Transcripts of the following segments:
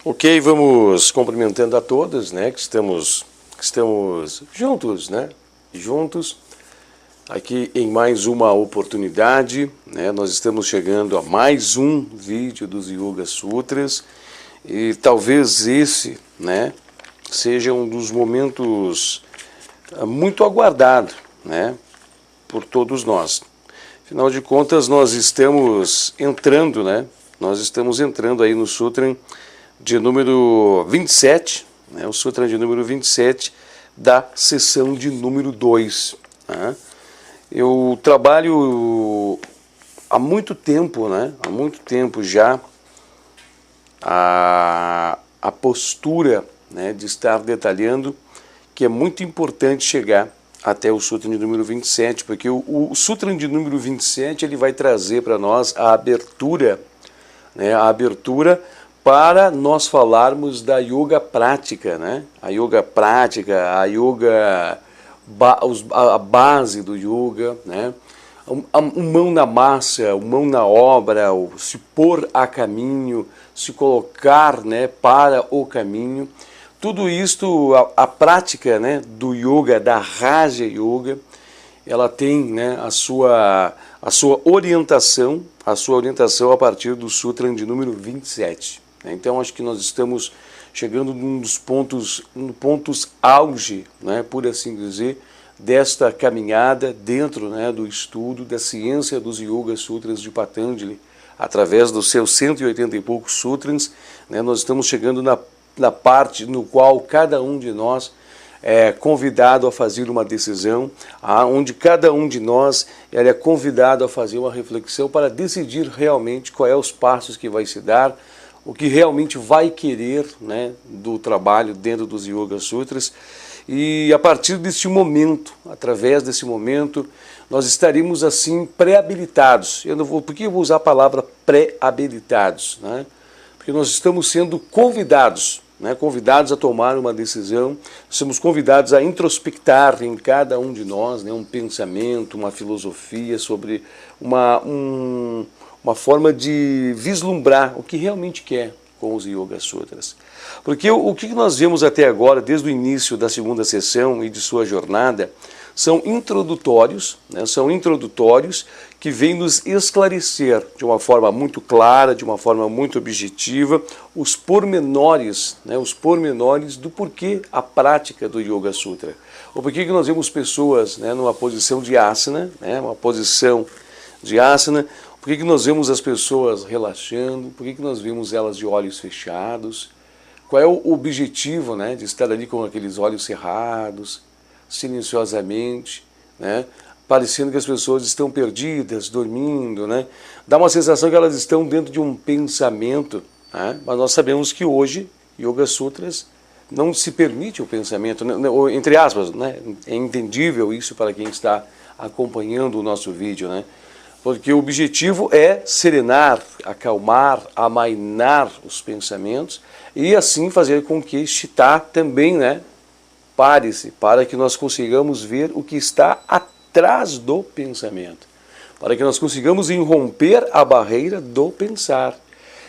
Ok, vamos cumprimentando a todos, né, que estamos juntos, né, juntos, aqui em mais uma oportunidade, né, nós estamos chegando a mais um vídeo dos Yoga Sutras, e talvez esse, né, seja um dos momentos muito aguardado, né, por todos nós. Afinal de contas, nós estamos entrando, né, aí no Sutra de número 27, né, o Sutra de número 27 da sessão de número 2. Né? Eu trabalho há muito tempo, né, há muito tempo já, a postura, né, de estar detalhando que é muito importante chegar até o Sutra de número 27, porque o Sutra de número 27 ele vai trazer para nós a abertura, né, para nós falarmos da yoga prática, né? A yoga prática, a base do yoga, né? O mão na massa, o mão na obra, o se pôr a caminho, se colocar, né, para o caminho. Tudo isto, a prática, né, do yoga, da Raja Yoga, ela tem, né, a sua orientação a partir do Sutra de número 27. Então, acho que nós estamos chegando num dos pontos auge, né, por assim dizer, desta caminhada dentro, né, do estudo da ciência dos Yoga Sutras de Patanjali, através dos seus 180 e poucos sutras, né, nós estamos chegando na parte no qual cada um de nós é convidado a fazer uma decisão, onde cada um de nós é convidado a fazer uma reflexão para decidir realmente qual é os passos que vai se dar, o que realmente vai querer, né, do trabalho dentro dos Yoga Sutras. E a partir deste momento, através desse momento, nós estaremos assim pré-habilitados. Por que eu vou usar a palavra pré-habilitados? Né? Porque nós estamos sendo convidados, né, convidados a tomar uma decisão, somos convidados a introspectar em cada um de nós, né, um pensamento, uma filosofia sobre uma forma de vislumbrar o que realmente quer com os Yoga Sutras. Porque o que nós vemos até agora, desde o início da segunda sessão e de sua jornada, são introdutórios, né, que vêm nos esclarecer de uma forma muito clara, de uma forma muito objetiva, os pormenores, né, do porquê a prática do Yoga Sutra. Ou por que nós vemos pessoas, né, numa posição de asana, né, por que nós vemos as pessoas relaxando, por que nós vemos elas de olhos fechados, qual é o objetivo, né, de estar ali com aqueles olhos cerrados, silenciosamente, né, parecendo que as pessoas estão perdidas, dormindo, né, dá uma sensação que elas estão dentro de um pensamento, né, mas nós sabemos que hoje, Yoga Sutras, não se permite o pensamento, entre aspas, né, é entendível isso para quem está acompanhando o nosso vídeo, né, porque o objetivo é serenar, acalmar, amainar os pensamentos e assim fazer com que Chitta também, né, pare-se, para que nós consigamos ver o que está atrás do pensamento. para que nós consigamos irromper a barreira do pensar.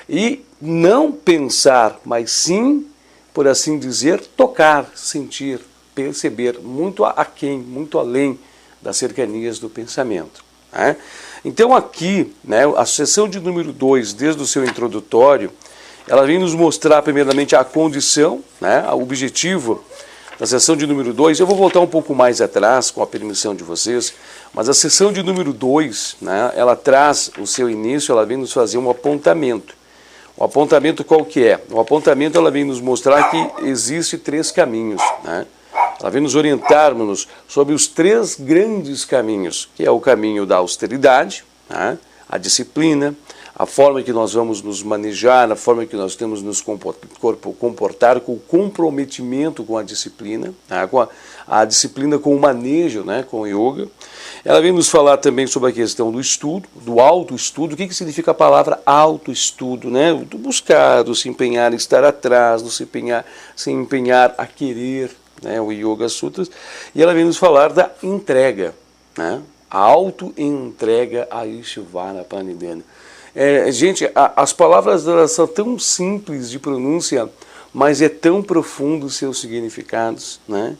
E não pensar, mas sim, por assim dizer, tocar, sentir, perceber, muito aquém, muito além das cercanias do pensamento. Né? Então aqui, né, a seção de número 2, desde o seu introdutório, ela vem nos mostrar primeiramente a condição, né, o objetivo da seção de número 2. Eu vou voltar um pouco mais atrás, com a permissão de vocês, mas a seção de número 2, né, ela traz o seu início, ela vem nos fazer um apontamento. O apontamento qual que é? O apontamento ela vem nos mostrar que existe 3 caminhos, né? Ela vem nos orientar-nos sobre os 3 grandes caminhos, que é o caminho da austeridade, né? A disciplina, a forma que nós vamos nos manejar, a forma que nós temos nos comportar com o comprometimento com a disciplina, né? Com a disciplina com o manejo, né? Com o yoga. Ela vem nos falar também sobre a questão do estudo, do autoestudo. O que significa a palavra autoestudo, né? Do buscar, do se empenhar em estar atrás, do se empenhar a querer, né? O Yoga Sutras. E ela vem nos falar da entrega, né? A auto-entrega a Ishvara Pranidhana. Gente, as palavras elas são tão simples de pronúncia, mas é tão profundo os seus significados, né?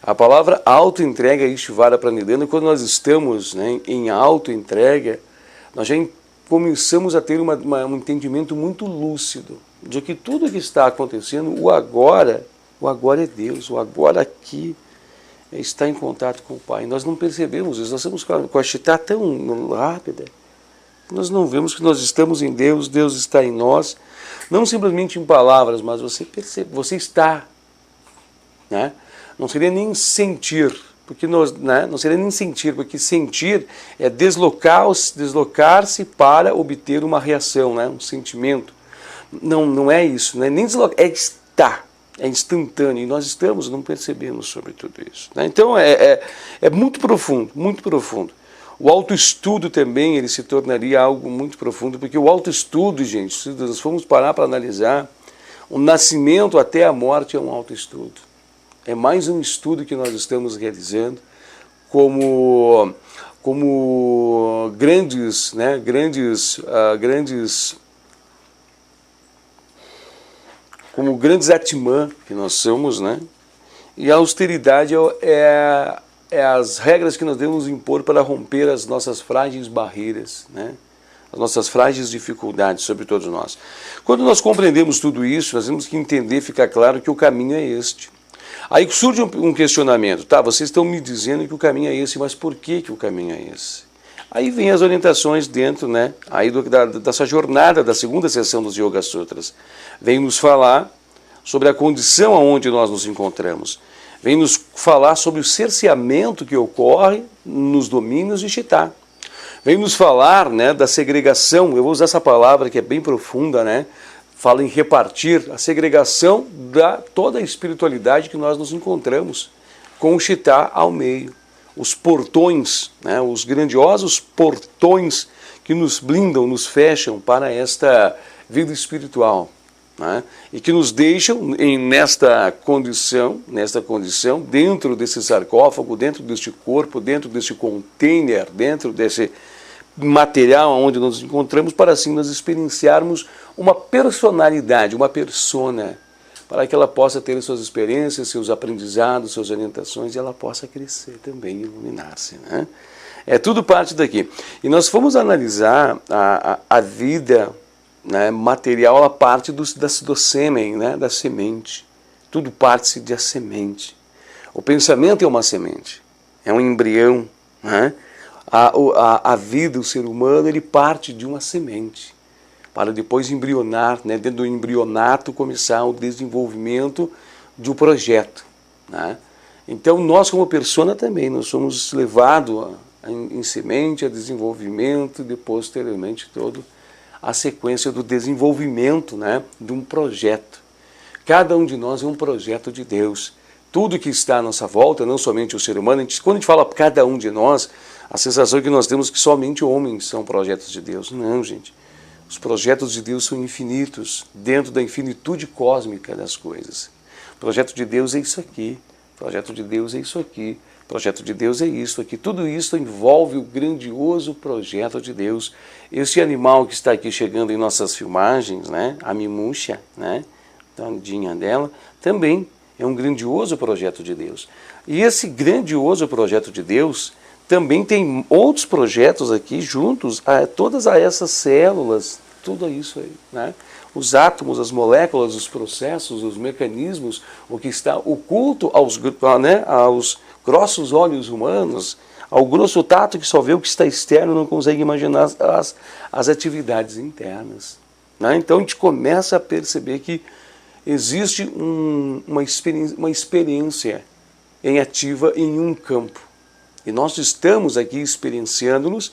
A palavra auto-entrega Ishvara Pranidhana, quando nós estamos, né, em auto-entrega, nós já começamos a ter um entendimento muito lúcido de que tudo que está acontecendo, o agora é Deus, o agora aqui está em contato com o Pai. Nós não percebemos isso, nós estamos com a Chitta tão rápida, nós não vemos que nós estamos em Deus, Deus está em nós, não simplesmente em palavras, mas você percebe, você está, né? Não seria nem sentir, porque não seria nem sentir, porque sentir é deslocar-se para obter uma reação, né? Um sentimento. Não é isso, né? Nem deslocar, é estar, é instantâneo, e nós estamos, não percebemos sobre tudo isso, né? Então é muito profundo, muito profundo. O autoestudo também ele se tornaria algo muito profundo, porque o autoestudo, gente, se nós formos parar para analisar, o nascimento até a morte é um autoestudo. É mais um estudo que nós estamos realizando como grandes, né, como grandes atmã que nós somos, né? E a austeridade é as regras que nós devemos impor para romper as nossas frágeis barreiras, né? As nossas frágeis dificuldades sobre todos nós. Quando nós compreendemos tudo isso, nós temos que entender, ficar claro que o caminho é este. Aí surge um questionamento, tá, vocês estão me dizendo que o caminho é esse, mas por que o caminho é esse? Aí vem as orientações dentro, né, aí dessa jornada da segunda sessão dos Yoga Sutras. Vem nos falar sobre a condição onde nós nos encontramos. Vem nos falar sobre o cerceamento que ocorre nos domínios de Chitta. Vem nos falar, né, da segregação, eu vou usar essa palavra que é bem profunda, né? Fala em repartir a segregação da toda a espiritualidade que nós nos encontramos, com o Chitta ao meio. Os portões, né, os grandiosos portões que nos blindam, nos fecham para esta vida espiritual, né, e que nos deixam nesta condição, dentro desse sarcófago, dentro deste corpo, dentro deste container, dentro desse material onde nos encontramos, para assim nós experienciarmos uma personalidade, uma persona, para que ela possa ter suas experiências, seus aprendizados, suas orientações, e ela possa crescer também, iluminar-se, né? É tudo parte daqui. E nós fomos analisar a vida, né, material, a parte do sêmen, né, da semente. Tudo parte-se da semente. O pensamento é uma semente, é um embrião, né? A vida, o ser humano, ele parte de uma semente, para depois embrionar, né, dentro do embrionato começar o desenvolvimento de um projeto, né? Então nós como persona também, nós somos levados em semente, a desenvolvimento, e depois posteriormente toda a sequência do desenvolvimento, né, de um projeto. Cada um de nós é um projeto de Deus. Tudo que está à nossa volta, não somente o ser humano, quando a gente fala cada um de nós, a sensação é que nós temos que somente homens são projetos de Deus. Não, gente. Os projetos de Deus são infinitos, dentro da infinitude cósmica das coisas. O projeto de Deus é isso aqui. projeto de Deus é isso aqui, projeto de Deus é isso aqui. Tudo isso envolve o grandioso projeto de Deus. Esse animal que está aqui chegando em nossas filmagens, né, a Mimuxa, né, a andinha dela, também é um grandioso projeto de Deus. E esse grandioso projeto de Deus também tem outros projetos aqui juntos a todas essas células, tudo isso aí, né? Os átomos, as moléculas, os processos, os mecanismos, o que está oculto aos grossos olhos humanos, ao grosso tato que só vê o que está externo, não consegue imaginar as atividades internas, né? Então a gente começa a perceber que existe uma experiência em ativa em um campo. E nós estamos aqui experienciando-nos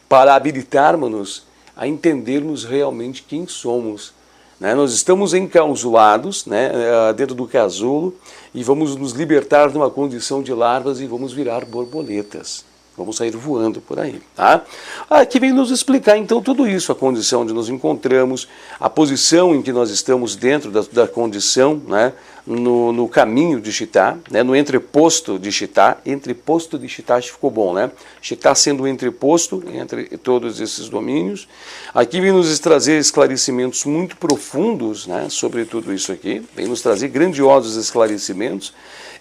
para habilitarmos-nos a entendermos realmente quem somos. Né? Nós estamos enclausulados, né, dentro do casulo e vamos nos libertar de uma condição de larvas e vamos virar borboletas. Vamos sair voando por aí, tá? Aqui vem nos explicar então tudo isso, a condição onde nos encontramos, a posição em que nós estamos dentro da condição, né, no caminho de Chitá, né, no entreposto de Chitá. Entreposto de Chitá ficou bom, né? Chitá sendo o entreposto entre todos esses domínios. Aqui vem nos trazer esclarecimentos muito profundos, né, sobre tudo isso aqui, vem nos trazer grandiosos esclarecimentos.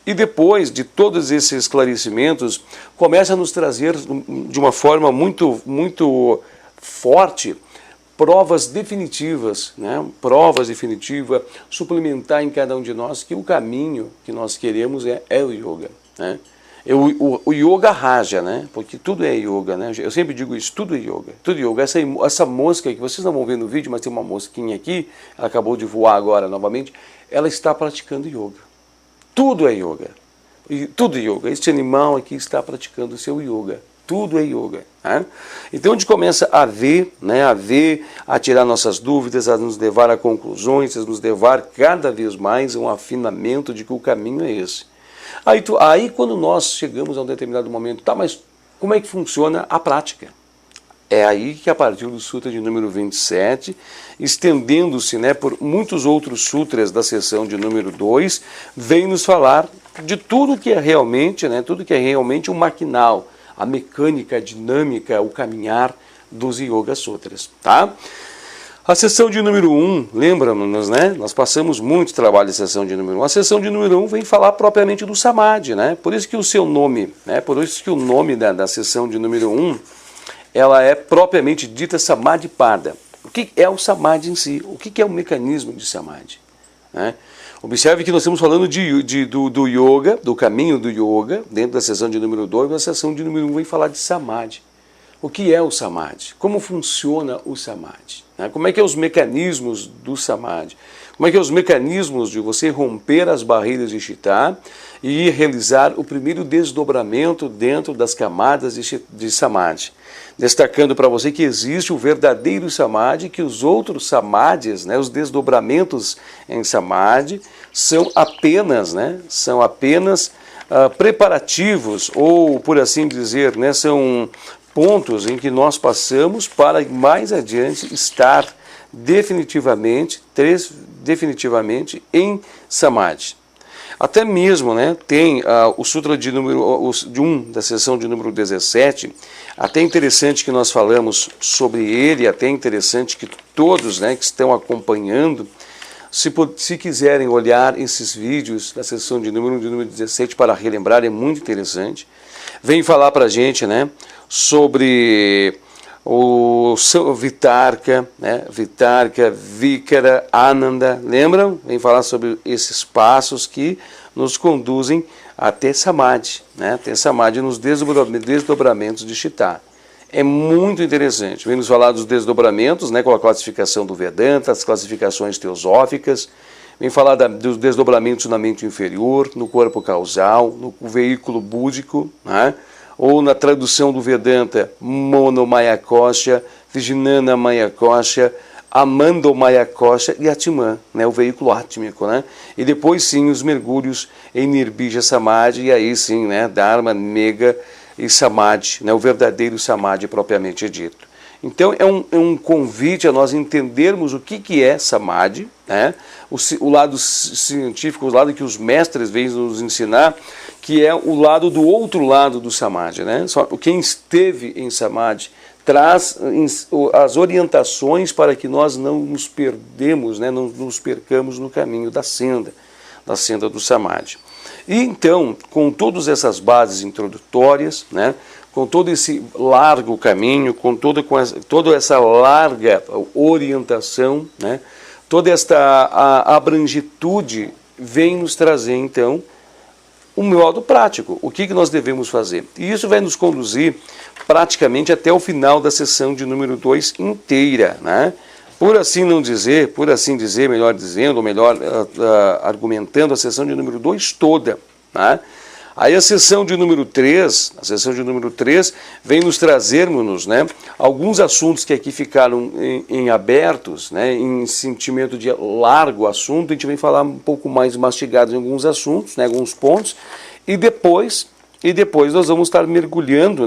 E depois de todos esses esclarecimentos, começa a nos trazer de uma forma muito, muito forte provas definitivas, né? Provas definitivas, suplementar em cada um de nós que o caminho que nós queremos é o yoga, né? O yoga raja, né? Porque tudo é yoga, né? Eu sempre digo isso, tudo é yoga, tudo é yoga. Essa mosca que vocês não vão ver no vídeo, mas tem uma mosquinha aqui, ela acabou de voar agora novamente, ela está praticando yoga. Tudo é yoga. Tudo é yoga. Este animal aqui está praticando o seu yoga. Tudo é yoga. Né? Então a gente começa a ver, né, a tirar nossas dúvidas, a nos levar a conclusões, a nos levar cada vez mais a um afinamento de que o caminho é esse. Aí quando nós chegamos a um determinado momento, tá, mas como é que funciona a prática? É aí que a partir do Sutra de número 27, estendendo-se, né, por muitos outros sutras da seção de número 2, vem nos falar de tudo que é realmente, né, tudo que é realmente um maquinal, a mecânica, a dinâmica, o caminhar dos Yoga Sutras, tá? A sessão de número 1, lembra-nos, né? Nós passamos muito trabalho na sessão de número 1. A sessão de número 1 vem falar propriamente do Samadhi, né? Por isso que o seu nome, né? Por isso que o nome da sessão de número 1, ela é propriamente dita Samadhipada. O que é o Samadhi em si? O que é o mecanismo de Samadhi? Né? Observe que nós estamos falando do yoga, do caminho do yoga, dentro da sessão de número 2, a sessão de número 1 vem falar de Samadhi. O que é o Samadhi? Como funciona o Samadhi? Né? Como é que é os mecanismos do Samadhi? Como é que é os mecanismos de você romper as barreiras de Chitta e realizar o primeiro desdobramento dentro das camadas de Samadhi? Destacando para você que existe o verdadeiro Samadhi, que os outros Samadhis, né, os desdobramentos em Samadhi, são apenas preparativos, ou por assim dizer, né, são pontos em que nós passamos para mais adiante estar definitivamente em Samadhi. Até mesmo, né, tem o Sutra de número 1, da sessão de número 17, até interessante que nós falamos sobre ele, até interessante que todos, né, que estão acompanhando, se quiserem olhar esses vídeos da sessão de número 17 para relembrar, é muito interessante. Vem falar para a gente, né, sobre o Vitarka, né, Vitarka, Vikara, Ananda, lembram? Vem falar sobre esses passos que nos conduzem até Samadhi, né, até Samadhi nos desdobramentos de Chitta. É muito interessante. Vem nos falar dos desdobramentos, né, com a classificação do Vedanta, as classificações teosóficas. Vem falar dos desdobramentos na mente inferior, no corpo causal, no veículo búdico, né, ou na tradução do Vedanta, Monomaya Kosha, Vijnana Maya Kosha, Amando-Maya Kosha e Atman, né, o veículo átmico, né? E depois sim os mergulhos em Nirbija Samadhi, e aí sim, né, Dharma, Mega e Samadhi, né, o verdadeiro Samadhi propriamente dito. Então é um convite a nós entendermos o que é Samadhi, né? O lado científico, o lado que os mestres vêm nos ensinar, que é o lado do outro lado do Samadhi, né? Quem esteve em Samadhi traz as orientações para que nós não nos perdemos, né? Não nos percamos no caminho da senda do Samadhi. E então, com todas essas bases introdutórias, né? Com todo esse largo caminho, com toda essa larga orientação, né? Toda esta abrangitude vem nos trazer, então, um modo prático, o que nós devemos fazer. E isso vai nos conduzir praticamente até o final da sessão de número 2 inteira, né? Por assim dizer, melhor dizendo, ou melhor argumentando, a sessão de número 2 toda, né? Aí a sessão de número 3, vem nos trazermos, né, alguns assuntos que aqui ficaram em abertos, né, em sentimento de largo assunto. A gente vem falar um pouco mais mastigado em alguns assuntos, né, alguns pontos, e depois nós vamos estar mergulhando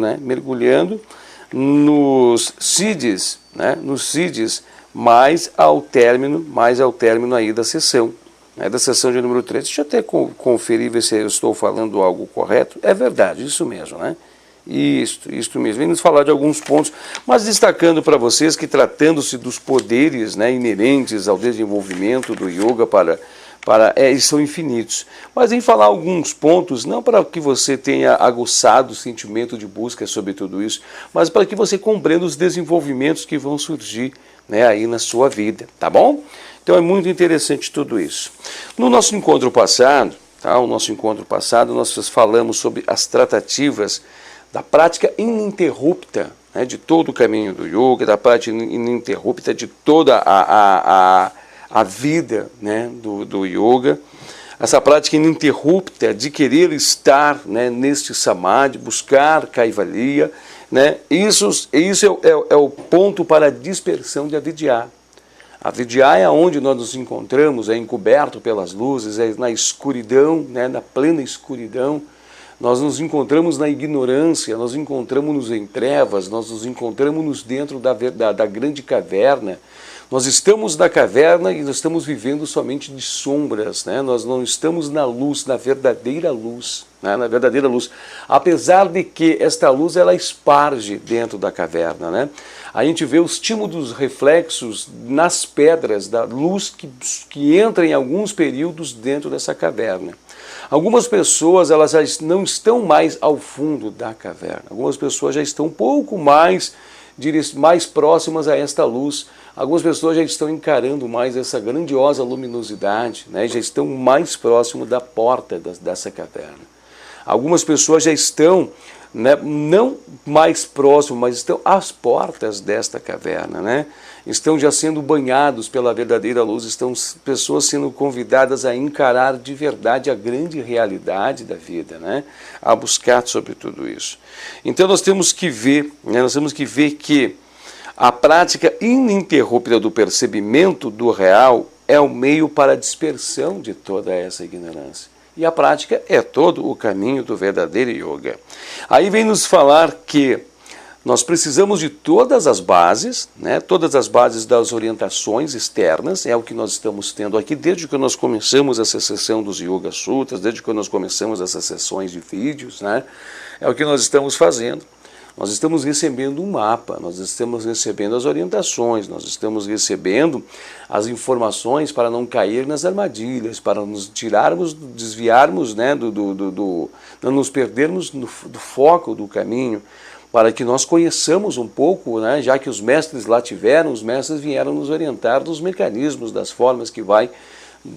nos CIDs, né, mais ao término aí da sessão. Da sessão de número 3, deixa eu até conferir, ver se eu estou falando algo correto. É verdade, isso mesmo, né? Isto mesmo. Vem nos falar de alguns pontos, mas destacando para vocês que, tratando-se dos poderes, né, inerentes ao desenvolvimento do yoga eles são infinitos. Mas em falar alguns pontos, não para que você tenha aguçado o sentimento de busca sobre tudo isso, mas para que você compreenda os desenvolvimentos que vão surgir, né, aí na sua vida, tá bom? Então é muito interessante tudo isso. No nosso encontro passado, nós falamos sobre as tratativas da prática ininterrupta, né, de todo o caminho do yoga, da prática ininterrupta de toda a vida, né, do yoga. Essa prática ininterrupta de querer estar, né, neste samadhi, buscar kaivalya, né, isso é o ponto para a dispersão de avidya. A avidya é onde nós nos encontramos, é encoberto pelas luzes, é na escuridão, né, na plena escuridão. Nós nos encontramos na ignorância, nós nos encontramos em trevas, nós nos encontramos dentro da grande caverna. Nós estamos na caverna e nós estamos vivendo somente de sombras, né? Nós não estamos na luz, na verdadeira luz, né? Na verdadeira luz. Apesar de que esta luz ela esparge dentro da caverna, né? A gente vê os tímidos reflexos nas pedras da luz que entra em alguns períodos dentro dessa caverna. Algumas pessoas elas já não estão mais ao fundo da caverna. Algumas pessoas já estão um pouco mais próximas a esta luz. Algumas pessoas já estão encarando mais essa grandiosa luminosidade, né? Já estão mais próximo da porta dessa caverna. Algumas pessoas já estão, né, não mais próximo, mas estão às portas desta caverna, né? Estão já sendo banhados pela verdadeira luz, estão pessoas sendo convidadas a encarar de verdade a grande realidade da vida, né? A buscar sobre tudo isso. Então nós temos que ver, né, que a prática ininterrupta do percebimento do real é o meio para a dispersão de toda essa ignorância. E a prática é todo o caminho do verdadeiro yoga. Aí vem nos falar que nós precisamos de todas as bases, né? Todas as bases das orientações externas, é o que nós estamos tendo aqui desde que nós começamos essa sessão dos Yoga Sutras, desde que nós começamos essas sessões de vídeos, né? É o que nós estamos fazendo. Nós estamos recebendo um mapa, nós estamos recebendo as orientações, nós estamos recebendo as informações para não cair nas armadilhas, para nos tirarmos, desviarmos, né, não nos perdermos do foco do caminho, para que nós conheçamos um pouco, né, já que os mestres lá tiveram, os mestres vieram nos orientar dos mecanismos, das formas que vai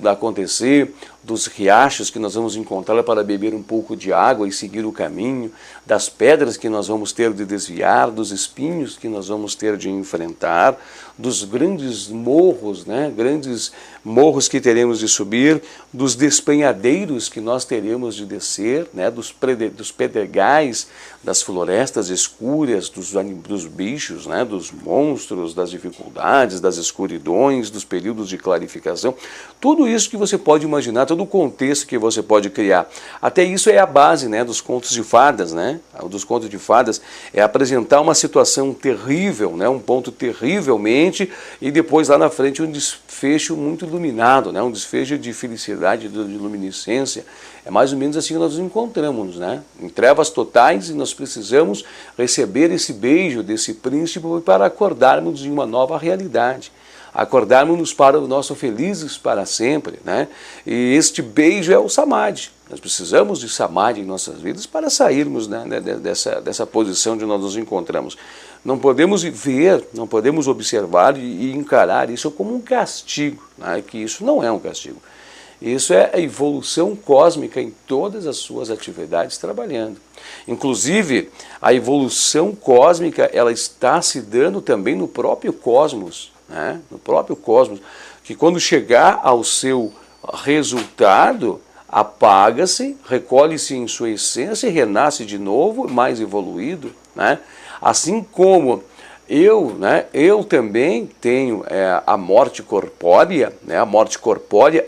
acontecer, dos riachos que nós vamos encontrar para beber um pouco de água e seguir o caminho, das pedras que nós vamos ter de desviar, dos espinhos que nós vamos ter de enfrentar, dos grandes morros, né, grandes morros que teremos de subir, dos despenhadeiros que nós teremos de descer, né, dos pedregais, das florestas escuras, dos bichos, né, dos monstros, das dificuldades, das escuridões, dos períodos de clarificação. Tudo tudo isso que você pode imaginar, todo o contexto que você pode criar. Até isso é a base, né, dos contos de fadas, né? Dos contos de fadas é apresentar uma situação terrível, né, um ponto terrivelmente, e depois lá na frente um desfecho muito iluminado, né, um desfecho de felicidade, de luminiscência. É mais ou menos assim que nós nos encontramos, né? Em trevas totais, e nós precisamos receber esse beijo desse príncipe para acordarmos de uma nova realidade. Acordarmos para o nosso felizes para sempre, né? E este beijo é o samadhi. Nós precisamos de samadhi em nossas vidas para sairmos, né, dessa posição onde nós nos encontramos. Não podemos ver, não podemos observar e encarar isso como um castigo, né? Que isso não é um castigo. Isso é a evolução cósmica em todas as suas atividades trabalhando. Inclusive, a evolução cósmica ela está se dando também no próprio cosmos, né? No próprio cosmos, que quando chegar ao seu resultado, apaga-se, recolhe-se em sua essência e renasce de novo, mais evoluído, né? Assim como eu também tenho a morte corpórea, né? A morte corpórea,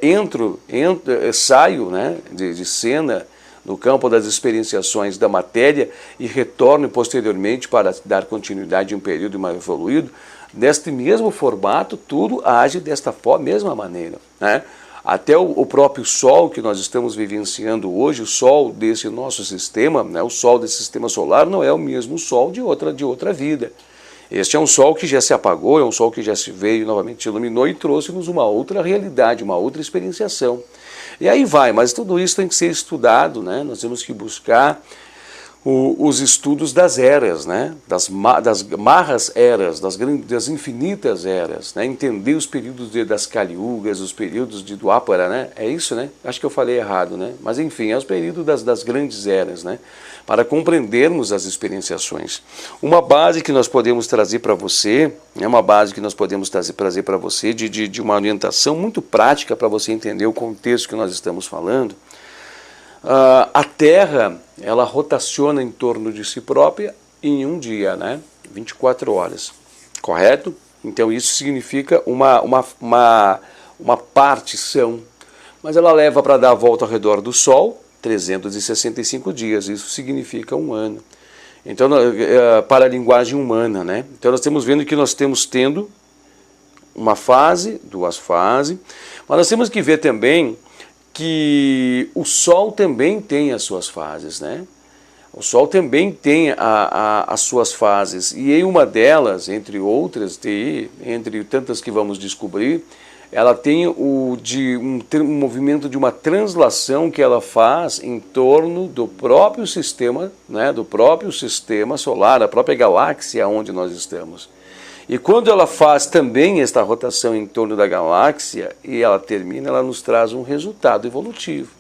saio, né, de cena no campo das experienciações da matéria e retorno posteriormente para dar continuidade a um período mais evoluído. Neste mesmo formato, tudo age desta mesma maneira, né? Até o próprio Sol que nós estamos vivenciando hoje, o Sol desse nosso sistema, né, o Sol desse sistema solar não é o mesmo Sol de outra vida. Este é um Sol que já se apagou, é um Sol que já se veio, novamente iluminou e trouxe-nos uma outra realidade, uma outra experienciação. E aí vai, mas tudo isso tem que ser estudado, né? Nós temos que buscar os estudos das eras, né? das marras eras, das infinitas eras, né? Entender os períodos das Kali-yugas, os períodos de Dwapara, né? É isso, né? Acho que eu falei errado, né? Mas enfim, é os períodos das grandes eras, né? Para compreendermos as experienciações. Uma base que nós podemos trazer para você, de uma orientação muito prática para você entender o contexto que nós estamos falando. A Terra, ela rotaciona em torno de si própria em um dia, né? 24 horas, correto? Então isso significa uma partição, mas ela leva para dar a volta ao redor do Sol 365 dias, isso significa um ano. Então, para a linguagem humana, né? Então nós estamos vendo que nós temos tendo uma fase, duas fases, mas nós temos que ver também que o Sol também tem as suas fases, né? O Sol também tem as suas fases, e em uma delas, entre outras, entre tantas que vamos descobrir, ela tem um movimento de uma translação que ela faz em torno do próprio sistema, né? Do próprio sistema solar, a própria galáxia onde nós estamos. E quando ela faz também esta rotação em torno da galáxia e ela termina, ela nos traz um resultado evolutivo,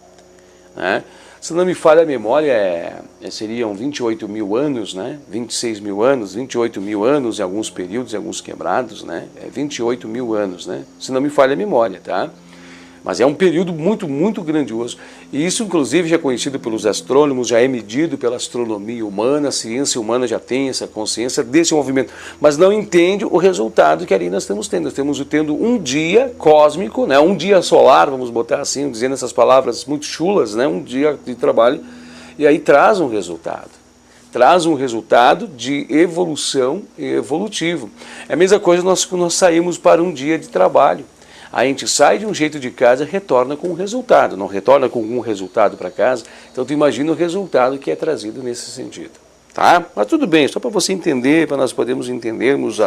né? Se não me falha a memória, seriam 28 mil anos, né? 26 mil anos, 28 mil anos em alguns períodos, em alguns quebrados, né? 28 mil anos, né? Se não me falha a memória, tá? Mas é um período muito, muito grandioso. E isso, inclusive, já é conhecido pelos astrônomos, já é medido pela astronomia humana, a ciência humana já tem essa consciência desse movimento, mas não entende o resultado que ali nós estamos tendo. Nós estamos tendo um dia cósmico, né, um dia solar, vamos botar assim, dizendo essas palavras muito chulas, né, um dia de trabalho, e aí traz um resultado. Traz um resultado de evolução e evolutivo. É a mesma coisa nós saímos para um dia de trabalho. A gente sai de um jeito de casa e retorna com um resultado, não retorna com um resultado para casa. Então tu imagina o resultado que é trazido nesse sentido, tá? Mas tudo bem, só para você entender, para nós podermos entendermos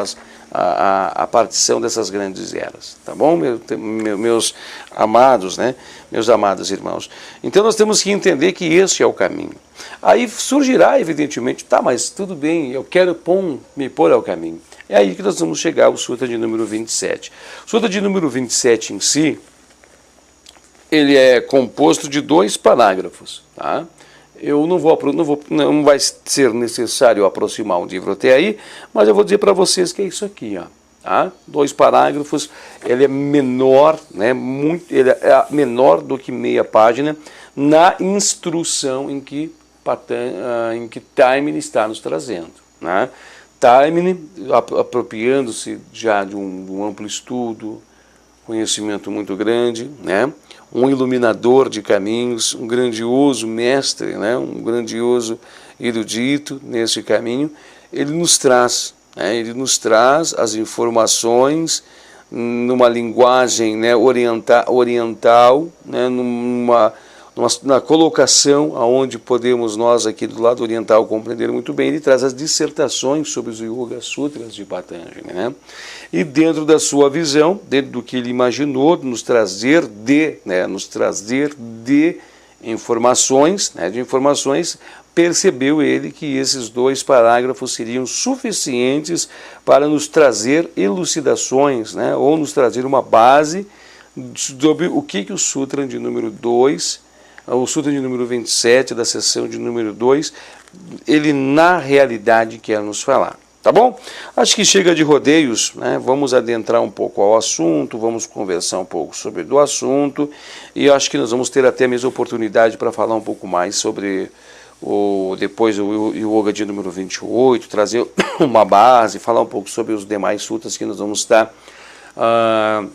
a partição dessas grandes eras, tá bom, meus amados, né? Meus amados irmãos. Então nós temos que entender que esse é o caminho. Aí surgirá, evidentemente, tá, mas tudo bem, eu quero me pôr ao caminho. É aí que nós vamos chegar ao Sutra de número 27. O Sutra de número 27 em si, ele é composto de 2 parágrafos, tá? Não vai ser necessário aproximar um livro até aí, mas eu vou dizer para vocês que é isso aqui, ó, tá? 2 parágrafos, ele é menor, né? Ele é menor do que meia página na instrução em que Taimini está nos trazendo, né? Taimini, apropriando-se já de um amplo estudo, conhecimento muito grande, né? Um iluminador de caminhos, um grandioso mestre, né? Um grandioso erudito nesse caminho. Ele nos traz, né? Ele nos traz as informações numa linguagem, né, oriental, né, na colocação aonde podemos nós aqui do lado oriental compreender muito bem. Ele traz as dissertações sobre os Yoga Sutras de Patanjali, né? E dentro da sua visão, dentro do que ele imaginou, nos trazer de informações, né, percebeu ele que esses 2 parágrafos seriam suficientes para nos trazer elucidações, né, ou nos trazer uma base sobre o que o Sutra de número 2, o Sutra de número 27, da seção de número 2, ele na realidade quer nos falar. Tá bom? Acho que chega de rodeios, né? Vamos adentrar um pouco ao assunto, vamos conversar um pouco sobre o assunto, e acho que nós vamos ter até a mesma oportunidade para falar um pouco mais sobre depois o Yoga de número 28, trazer uma base, falar um pouco sobre os demais sutras que nós vamos estar a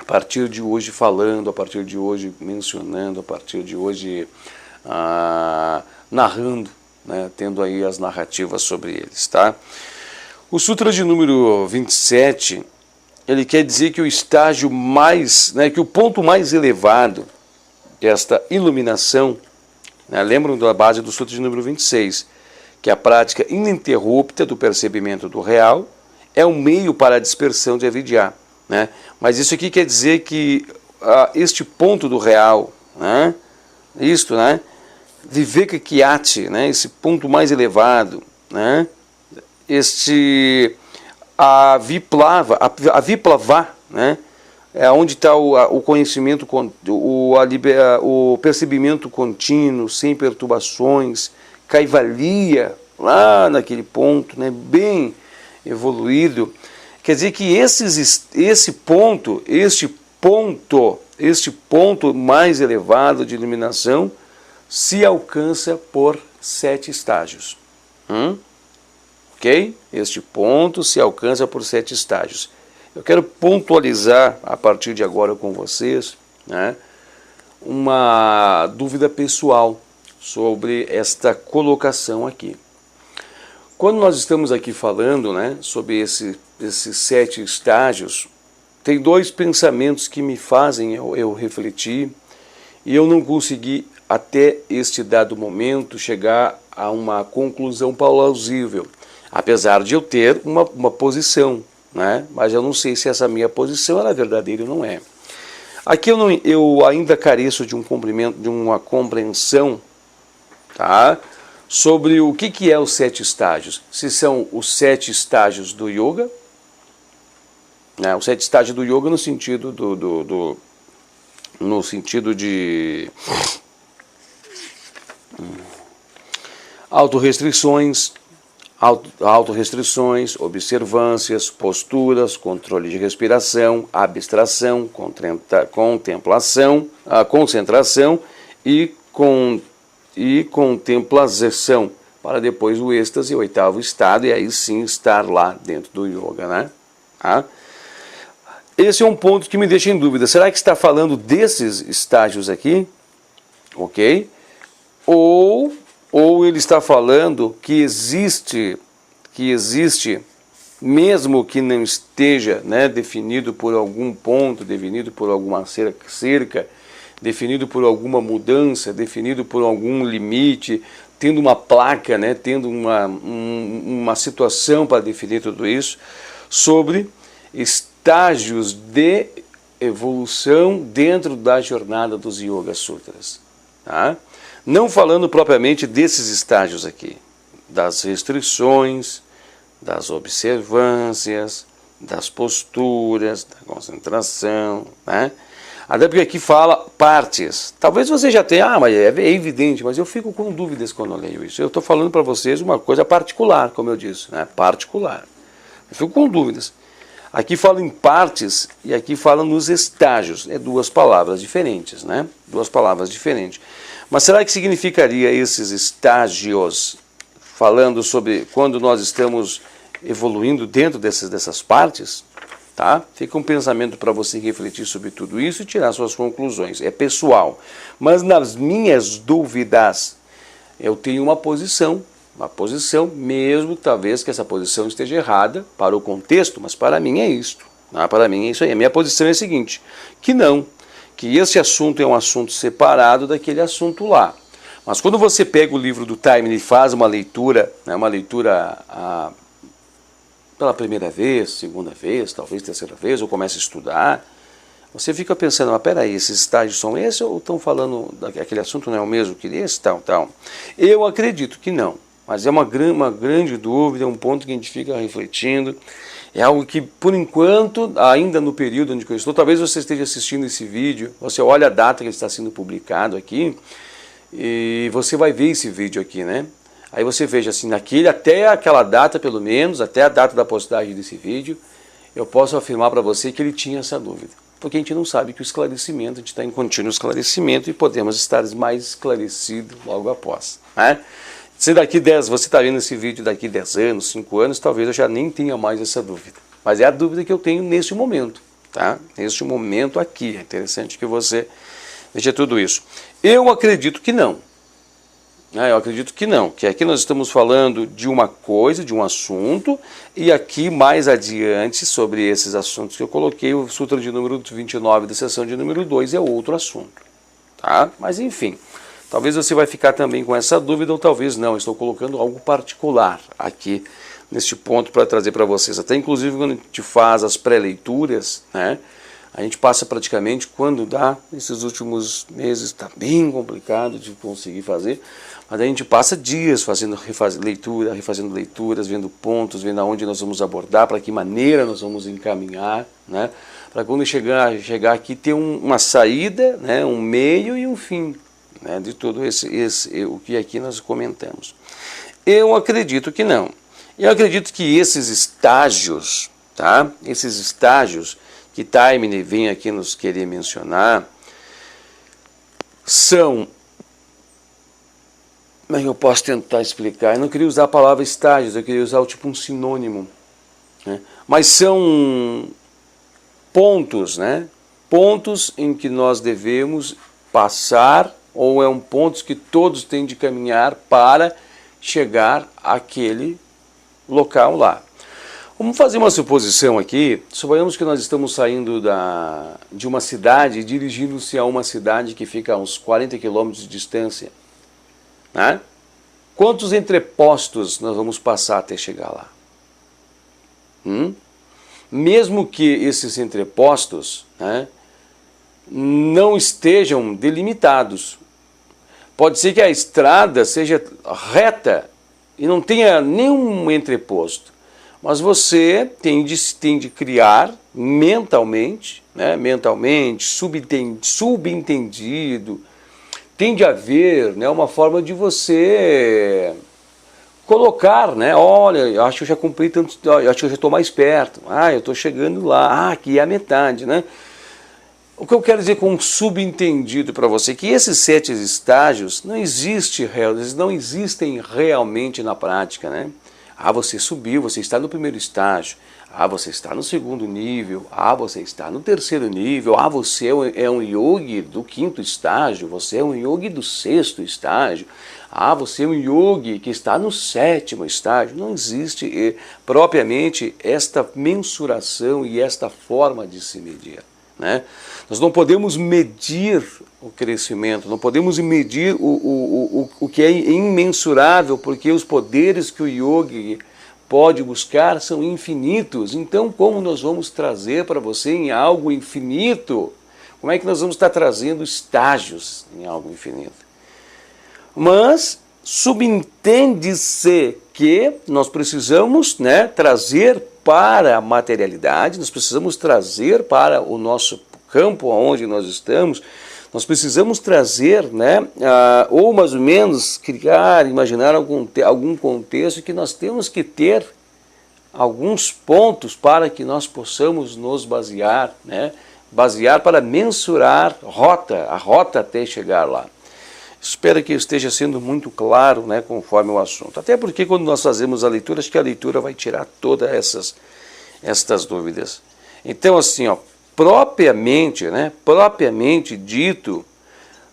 partir de hoje falando, a partir de hoje mencionando, a partir de hoje narrando, né, tendo aí as narrativas sobre eles, tá? O Sutra de número 27, ele quer dizer que o estágio mais, né, que o ponto mais elevado desta iluminação, né, lembram da base do Sutra de número 26, que a prática ininterrupta do percebimento do real é um meio para a dispersão de avidya, né? Mas isso aqui quer dizer que este ponto do real, né, né, Viveka Kyati, né, esse ponto mais elevado, né, a Viplava, né, é onde está o conhecimento, o percebimento contínuo, sem perturbações, Kaivalya, lá naquele ponto, né, bem evoluído. Quer dizer que este ponto mais elevado de iluminação se alcança por 7 estágios. Ok? Este ponto se alcança por 7 estágios. Eu quero pontualizar a partir de agora com vocês, né, uma dúvida pessoal sobre esta colocação aqui. Quando nós estamos aqui falando, né, sobre esses 7 estágios, tem 2 pensamentos que me fazem eu refletir, e eu não consegui até este dado momento chegar a uma conclusão plausível, apesar de eu ter uma posição, né? Mas eu não sei se essa minha posição é verdadeira ou não é. Aqui eu ainda careço de uma compreensão, tá, sobre o que é os 7 estágios. Se são os 7 estágios do yoga, né? Os 7 estágios do yoga no sentido de autorrestrições, observâncias, posturas, controle de respiração, abstração, contemplação, concentração e contemplação, para depois o êxtase, o 8º estado, e aí sim estar lá dentro do yoga, né? Esse é um ponto que me deixa em dúvida. Será que está falando desses estágios aqui? Ok? Ou ele está falando que existe, mesmo que não esteja, né, definido por algum ponto, definido por alguma cerca, definido por alguma mudança, definido por algum limite, tendo uma placa, né, tendo uma situação para definir tudo isso, sobre estágios de evolução dentro da jornada dos Yoga Sutras. Tá? Não falando propriamente desses estágios aqui, das restrições, das observâncias, das posturas, da concentração, né? Até porque aqui fala partes. Talvez você já tenha, mas é evidente, mas eu fico com dúvidas quando eu leio isso. Eu estou falando para vocês uma coisa particular, como eu disse, né? Particular. Eu fico com dúvidas. Aqui fala em partes e aqui fala nos estágios. É 2 palavras diferentes, né? 2 palavras diferentes. Mas será que significaria esses estágios, falando sobre quando nós estamos evoluindo dentro dessas partes? tá? Fica um pensamento para você refletir sobre tudo isso e tirar suas conclusões. É pessoal. Mas nas minhas dúvidas, eu tenho uma posição, mesmo talvez que essa posição esteja errada para o contexto, mas para mim é isto. Tá? Para mim é isso aí. A minha posição é a seguinte, que esse assunto é um assunto separado daquele assunto lá. Mas quando você pega o livro do Taiman e faz uma leitura, né, pela primeira vez, segunda vez, talvez terceira vez, ou começa a estudar, você fica pensando, mas peraí, esses estágios são esses ou estão falando daquele assunto não é o mesmo que esse, tal. Eu acredito que não, mas é uma grande dúvida, é um ponto que a gente fica refletindo, é algo que, por enquanto, ainda no período onde eu estou, talvez você esteja assistindo esse vídeo, você olha a data que ele está sendo publicado aqui, e você vai ver esse vídeo aqui, né? Aí você veja assim, até aquela data pelo menos, até a data da postagem desse vídeo, eu posso afirmar para você que ele tinha essa dúvida. Porque a gente não sabe que o esclarecimento, a gente está em contínuo esclarecimento e podemos estar mais esclarecidos logo após. Né? Se daqui 10, você está vendo esse vídeo daqui 10 anos, 5 anos, talvez eu já nem tenha mais essa dúvida. Mas é a dúvida que eu tenho neste momento, tá? Neste momento aqui, é interessante que você veja tudo isso. Eu acredito que não. Eu acredito que não, que aqui nós estamos falando de uma coisa, de um assunto, e aqui mais adiante, sobre esses assuntos que eu coloquei, o Sutra de número 29 da seção de número 2 é outro assunto. Tá? Mas enfim, talvez você vai ficar também com essa dúvida, ou talvez não, estou colocando algo particular aqui neste ponto para trazer para vocês. Até inclusive quando a gente faz as pré-leituras, né? A gente passa praticamente, quando dá, esses últimos meses está bem complicado de conseguir fazer, mas a gente passa dias refazendo leituras, vendo pontos, vendo aonde nós vamos abordar, para que maneira nós vamos encaminhar, né? Para quando chegar aqui ter uma saída, né? Um meio e um fim, né? De tudo o que aqui nós comentamos. Eu acredito que não. Eu acredito que esses estágios, tá? Esses estágios que Taiman vem aqui nos querer mencionar, são, mas eu posso tentar explicar, eu não queria usar a palavra estágios, eu queria usar tipo um sinônimo, né? Mas são pontos, né? Pontos em que nós devemos passar, ou pontos que todos têm de caminhar para chegar àquele local lá. Vamos fazer uma suposição aqui. Suponhamos que nós estamos saindo de uma cidade e dirigindo-se a uma cidade que fica a uns 40 quilômetros de distância. Né? Quantos entrepostos nós vamos passar até chegar lá? Mesmo que esses entrepostos, né, não estejam delimitados. Pode ser que a estrada seja reta e não tenha nenhum entreposto. Mas você tem de criar mentalmente, né, subentendido, tem de haver, né, uma forma de você colocar, né, olha, eu acho que eu já cumpri tanto, eu acho que eu já estou mais perto, eu estou chegando lá, aqui é a metade, né? O que eu quero dizer com subentendido para você, que esses 7 estágios eles não existem realmente na prática, né? Você subiu, você está no primeiro estágio. Você está no segundo nível. Você está no terceiro nível. Você é um yogi do 5º estágio. Você é um yogi do 6º estágio. Você é um yogi que está no 7º estágio. Não existe propriamente esta mensuração e esta forma de se medir, né? Nós não podemos medir o crescimento, não podemos medir o que é imensurável, porque os poderes que o yogi pode buscar são infinitos. Então, como nós vamos trazer para você em algo infinito? Como é que nós vamos estar trazendo estágios em algo infinito? Mas subentende-se que nós precisamos, né, trazer para a materialidade, nós precisamos trazer para o nosso campo onde nós estamos, nós precisamos trazer, né, ou mais ou menos imaginar algum contexto que nós temos que ter alguns pontos para que nós possamos nos basear, né, basear para mensurar a rota até chegar lá. Espero que esteja sendo muito claro, né, conforme o assunto. Até porque quando nós fazemos a leitura, acho que a leitura vai tirar todas estas dúvidas. Então, assim, ó, propriamente, né, propriamente dito,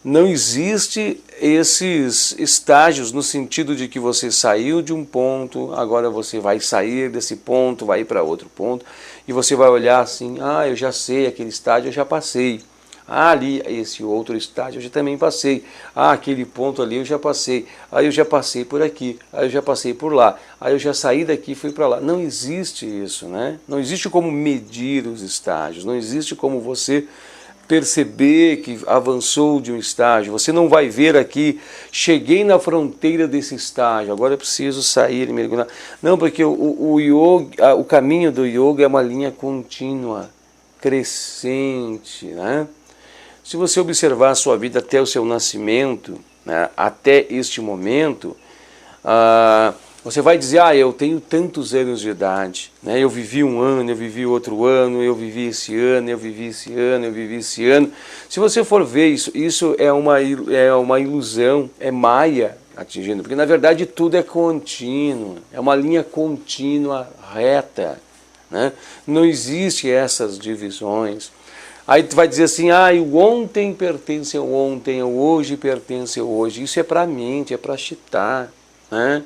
não existe esses estágios no sentido de que você saiu de um ponto, agora você vai sair desse ponto, vai ir para outro ponto, e você vai olhar assim, ah, eu já sei, aquele estágio eu já passei. Ah, ali, esse outro estágio eu já também passei. Ah, aquele ponto ali eu já passei. Aí eu já passei por aqui. Aí eu já passei por lá. Aí eu já saí daqui e fui para lá. Não existe isso, né? Não existe como medir os estágios. Não existe como você perceber que avançou de um estágio. Você não vai ver aqui, cheguei na fronteira desse estágio, agora eu preciso sair e mergulhar. Não, porque o caminho do yoga é uma linha contínua, crescente, né? Se você observar a sua vida até o seu nascimento, né, até este momento, você vai dizer, ah, eu tenho tantos anos de idade, né, eu vivi um ano, eu vivi outro ano, eu vivi esse ano, eu vivi esse ano, eu vivi esse ano. Se você for ver isso é uma ilusão, é maia atingindo, porque na verdade tudo é contínuo, é uma linha contínua, reta, né? Não existe essas divisões. Aí tu vai dizer assim, ah, o ontem pertence ao ontem, o hoje pertence ao hoje. Isso é para a mente, é para chitar, né?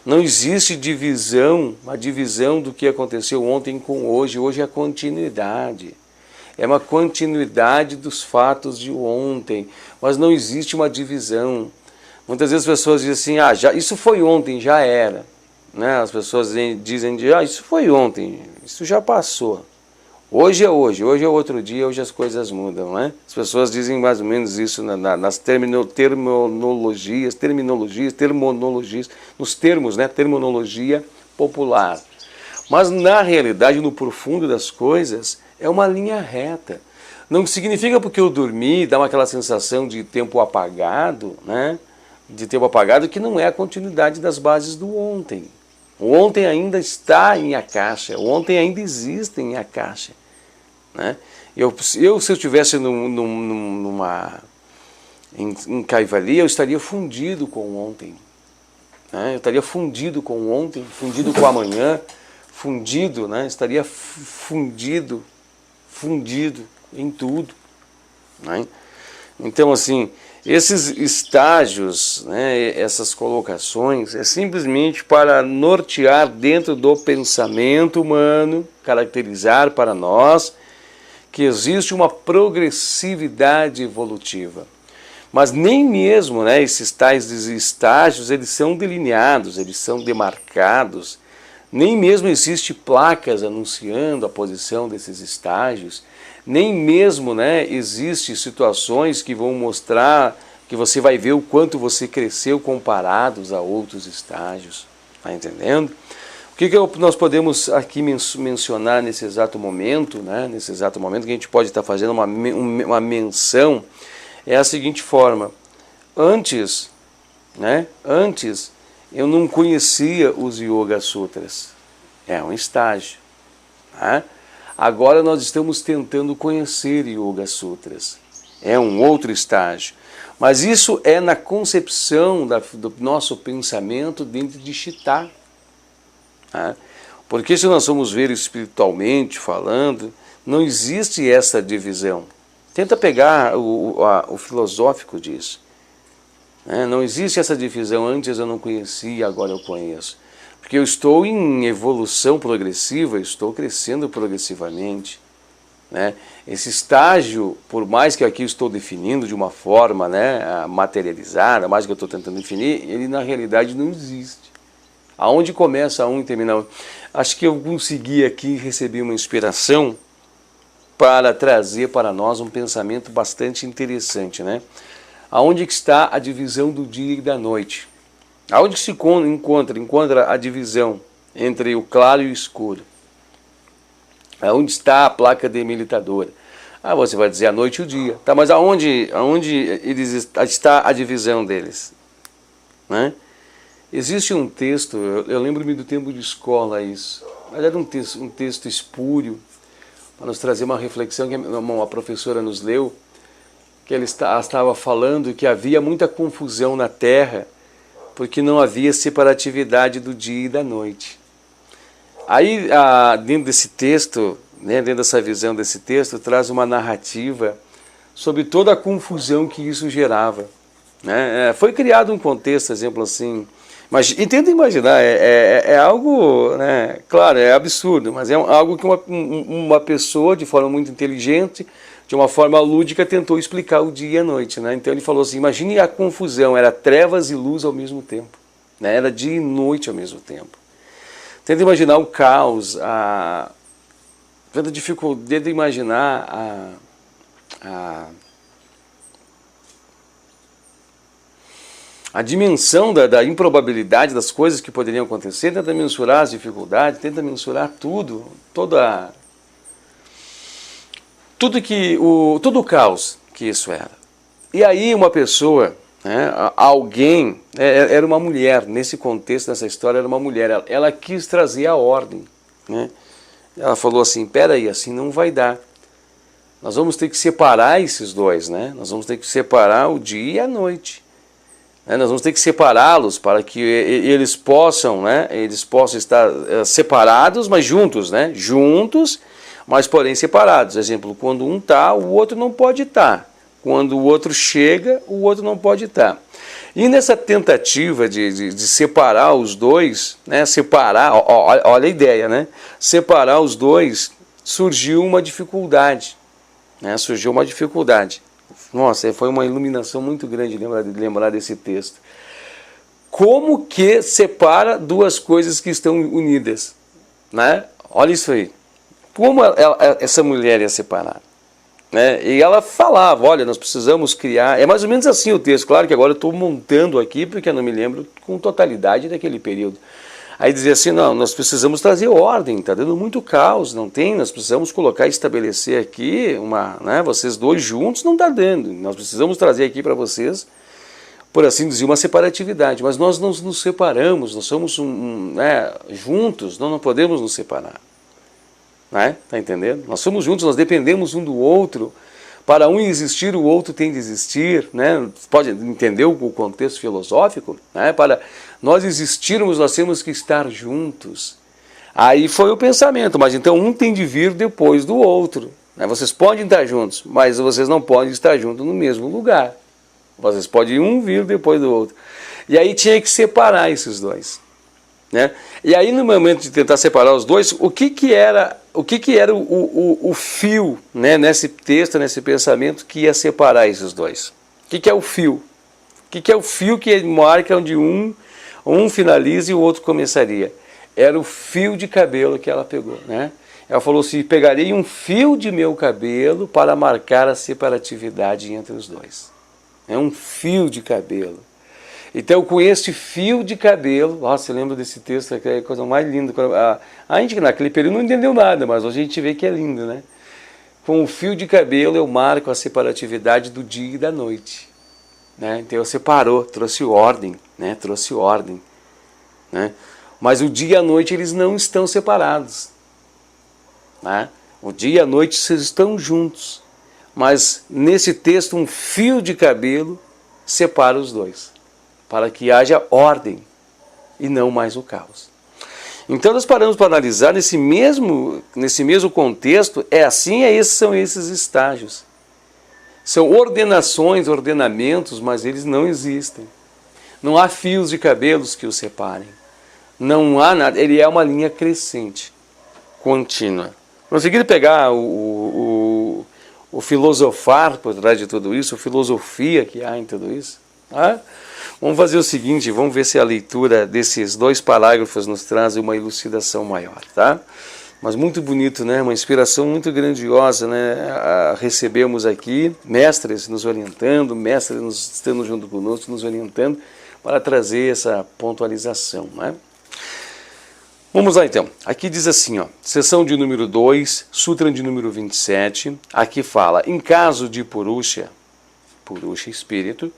Não existe divisão, uma divisão do que aconteceu ontem com hoje. Hoje é a continuidade. É uma continuidade dos fatos de ontem, mas não existe uma divisão. Muitas vezes as pessoas dizem assim, ah, isso foi ontem, já era. Né? As pessoas dizem, ah, isso foi ontem, isso já passou. Hoje é outro dia, hoje as coisas mudam, né? As pessoas dizem mais ou menos isso nas terminologias, nos termos, né? Terminologia popular. Mas na realidade, no profundo das coisas, é uma linha reta. Não significa porque eu dormi, dá aquela sensação de tempo apagado, né? De tempo apagado, que não é a continuidade das bases do ontem. O ontem ainda está em Akasha, o ontem ainda existe em Akasha. Né? Se eu estivesse em Kaivalya, eu estaria fundido com o ontem. Né? Eu estaria fundido com o ontem, fundido com o amanhã, fundido, né? Estaria fundido em tudo. Né? Então, assim, esses estágios, né, essas colocações, é simplesmente para nortear dentro do pensamento humano, caracterizar para nós que existe uma progressividade evolutiva. Mas nem mesmo, né, esses tais estágios, eles são delineados, eles são demarcados, nem mesmo existe placas anunciando a posição desses estágios, nem mesmo, né, existe situações que vão mostrar, que você vai ver o quanto você cresceu comparados a outros estágios. Está entendendo? O que nós podemos aqui mencionar nesse exato momento, né, nesse exato momento que a gente pode estar fazendo uma menção, é a seguinte forma. Antes eu não conhecia os Yoga Sutras. É um estágio. Né? Agora nós estamos tentando conhecer Yoga Sutras. É um outro estágio. Mas isso é na concepção do nosso pensamento dentro de Chitta. Né? Porque se nós formos ver espiritualmente falando, não existe essa divisão. Tenta pegar o filosófico disso. Né? Não existe essa divisão, antes eu não conhecia, agora eu conheço. Porque eu estou em evolução progressiva, eu estou crescendo progressivamente. Né? Esse estágio, por mais que aqui eu estou definindo de uma forma, né, materializada, mais que eu estou tentando definir, ele na realidade não existe. Aonde começa um e termina outro. Acho que eu consegui aqui receber uma inspiração para trazer para nós um pensamento bastante interessante. Né? Aonde que está a divisão do dia e da noite? Aonde se encontra a divisão entre o claro e o escuro? Aonde está a placa delimitadora? Ah, você vai dizer a noite e o dia. Tá, mas aonde está a divisão deles? Né? Existe um texto, eu lembro-me do tempo de escola isso, mas era um texto espúrio, para nos trazer uma reflexão que uma professora nos leu, que ela estava falando que havia muita confusão na Terra, porque não havia separatividade do dia e da noite. Aí, dentro desse texto, né, dentro dessa visão desse texto, traz uma narrativa sobre toda a confusão que isso gerava. Né? Foi criado um contexto, exemplo assim, mas e tenta imaginar, é algo, né, claro, é absurdo, mas é algo que uma pessoa, de forma muito inteligente, de uma forma lúdica, tentou explicar o dia e a noite. Né? Então ele falou assim, imagine a confusão, era trevas e luz ao mesmo tempo, né? Era dia e noite ao mesmo tempo. Tenta imaginar o caos, tenta dificuldade de imaginar a dimensão da improbabilidade das coisas que poderiam acontecer, tenta mensurar as dificuldades, tenta mensurar tudo, todo o caos que isso era. E aí uma pessoa, né, alguém, era uma mulher, nesse contexto, nessa história, era uma mulher, ela quis trazer a ordem. Né? Ela falou assim, peraí, assim não vai dar. Nós vamos ter que separar esses dois, né? Nós vamos ter que separar o dia e a noite. Nós vamos ter que separá-los para que eles possam, né? Eles possam estar separados, mas juntos, né? Juntos, mas porém separados. Exemplo, quando um está, o outro não pode estar. Quando o outro chega, o outro não pode estar. E nessa tentativa de separar os dois, né? Olha a ideia, né? Separar os dois, surgiu uma dificuldade. Né? Surgiu uma dificuldade. Nossa, foi uma iluminação muito grande de lembrar desse texto. Como que separa duas coisas que estão unidas? Né? Olha isso aí. Como essa mulher ia separar? Né? E ela falava, olha, nós precisamos criar... É mais ou menos assim o texto. Claro que agora eu estou montando aqui, porque eu não me lembro com totalidade daquele período. Aí dizia assim, não, nós precisamos trazer ordem, está dando muito caos, não tem, nós precisamos colocar, estabelecer aqui, né, vocês dois juntos não está dando, nós precisamos trazer aqui para vocês, por assim dizer, uma separatividade, mas nós não nos separamos, nós somos né, juntos, nós não podemos nos separar. Né? Tá entendendo? Nós somos juntos, nós dependemos um do outro, para um existir, o outro tem de existir, né? Pode entender o contexto filosófico, né? Para nós existirmos, nós temos que estar juntos. Aí foi o pensamento, mas então um tem de vir depois do outro. Né? Vocês podem estar juntos, mas vocês não podem estar juntos no mesmo lugar. Vocês podem um vir depois do outro. E aí tinha que separar esses dois. Né? E aí no momento de tentar separar os dois, o que era o fio, né, nesse texto, nesse pensamento que ia separar esses dois? O que é o fio? O que é o fio que marca onde um finaliza e o outro começaria? Era o fio de cabelo que ela pegou. Né? Ela falou assim, pegarei um fio de meu cabelo para marcar a separatividade entre os dois. É um fio de cabelo. Então, com este fio de cabelo, nossa, você lembra desse texto, que é a coisa mais linda. A gente naquele período não entendeu nada, mas hoje a gente vê que é lindo, né? Com o fio de cabelo eu marco a separatividade do dia e da noite. Né? Então, eu separou, trouxe ordem, né? Trouxe ordem. Né? Mas o dia e a noite eles não estão separados. Né? O dia e a noite vocês estão juntos. Mas nesse texto, um fio de cabelo separa os dois, para que haja ordem e não mais o caos. Então nós paramos para analisar nesse mesmo contexto, são esses estágios. São ordenações, ordenamentos, mas eles não existem. Não há fios de cabelos que os separem. Não há nada, ele é uma linha crescente, contínua. Conseguiram pegar o filosofar por trás de tudo isso, a filosofia que há em tudo isso? Vamos fazer o seguinte, vamos ver se a leitura desses dois parágrafos nos traz uma elucidação maior, tá? Mas muito bonito, né? Uma inspiração muito grandiosa, né? Recebemos aqui mestres nos orientando, mestres estando junto conosco, nos orientando para trazer essa pontualização, né? Vamos lá então, aqui diz assim, ó, seção de número 2, Sutra de número 27, aqui fala, em caso de Purusha espírito,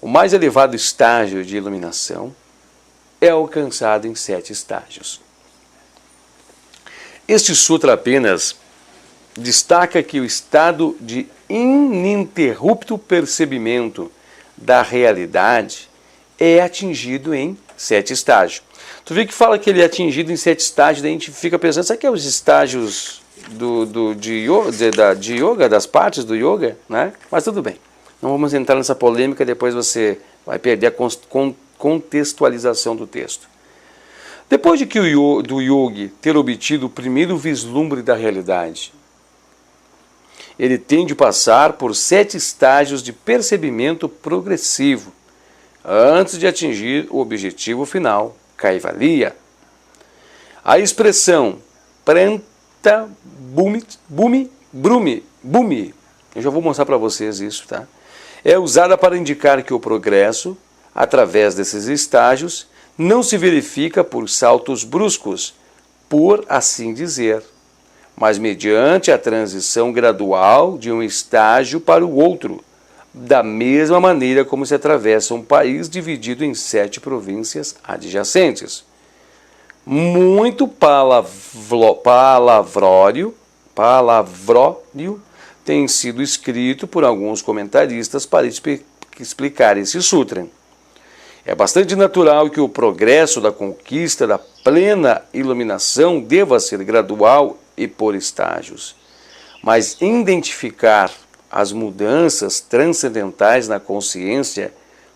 o mais elevado estágio de iluminação é alcançado em 7 estágios. Este sutra apenas destaca que o estado de ininterrupto percebimento da realidade é atingido em 7 estágios. Tu vê que fala que ele é atingido em 7 estágios, daí a gente fica pensando, será que é os estágios de yoga, das partes do yoga, né? Mas tudo bem. Não vamos entrar nessa polêmica, depois você vai perder a contextualização do texto. Depois de que do yogi ter obtido o primeiro vislumbre da realidade, ele tem de passar por 7 estágios de percebimento progressivo, antes de atingir o objetivo final, Kaivalya. A expressão Pranta Bhumi, eu já vou mostrar para vocês isso, tá? É usada para indicar que o progresso, através desses estágios, não se verifica por saltos bruscos, por assim dizer, mas mediante a transição gradual de um estágio para o outro, da mesma maneira como se atravessa um país dividido em 7 províncias adjacentes. Muito palavrório tem sido escrito por alguns comentaristas para explicar esse sutra. É bastante natural que o progresso da conquista da plena iluminação deva ser gradual e por estágios. Mas identificar as mudanças transcendentais na consciência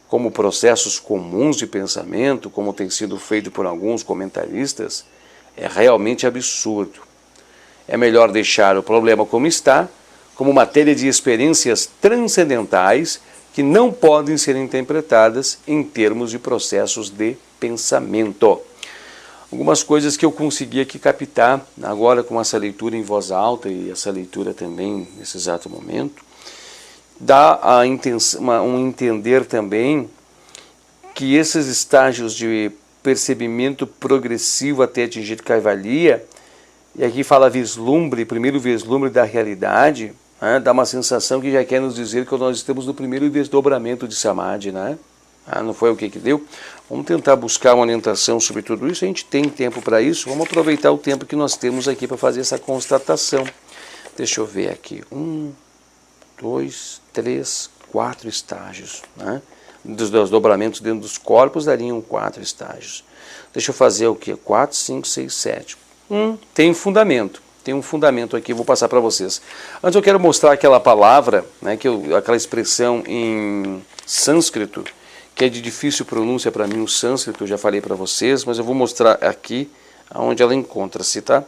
como processos comuns de pensamento, como tem sido feito por alguns comentaristas, é realmente absurdo. É melhor deixar o problema como está, como matéria de experiências transcendentais que não podem ser interpretadas em termos de processos de pensamento. Algumas coisas que eu consegui aqui captar agora com essa leitura em voz alta e essa leitura também nesse exato momento, dá um entender também que esses estágios de percebimento progressivo até atingir Kaivalya, e aqui fala vislumbre, primeiro vislumbre da realidade, né, dá uma sensação que já quer nos dizer que nós estamos no primeiro desdobramento de Samadhi, né? Não foi o que deu? Vamos tentar buscar uma orientação sobre tudo isso, a gente tem tempo para isso, vamos aproveitar o tempo que nós temos aqui para fazer essa constatação. Deixa eu ver aqui, 1, 2, 3, 4 estágios, né? Dos desdobramentos dentro dos corpos dariam 4 estágios. Deixa eu fazer o que? 4, 5, 6, 7. Tem um fundamento aqui, vou passar para vocês. Antes eu quero mostrar aquela palavra, né, aquela expressão em sânscrito, que é de difícil pronúncia para mim, o sânscrito, eu já falei para vocês, mas eu vou mostrar aqui onde ela encontra-se, tá?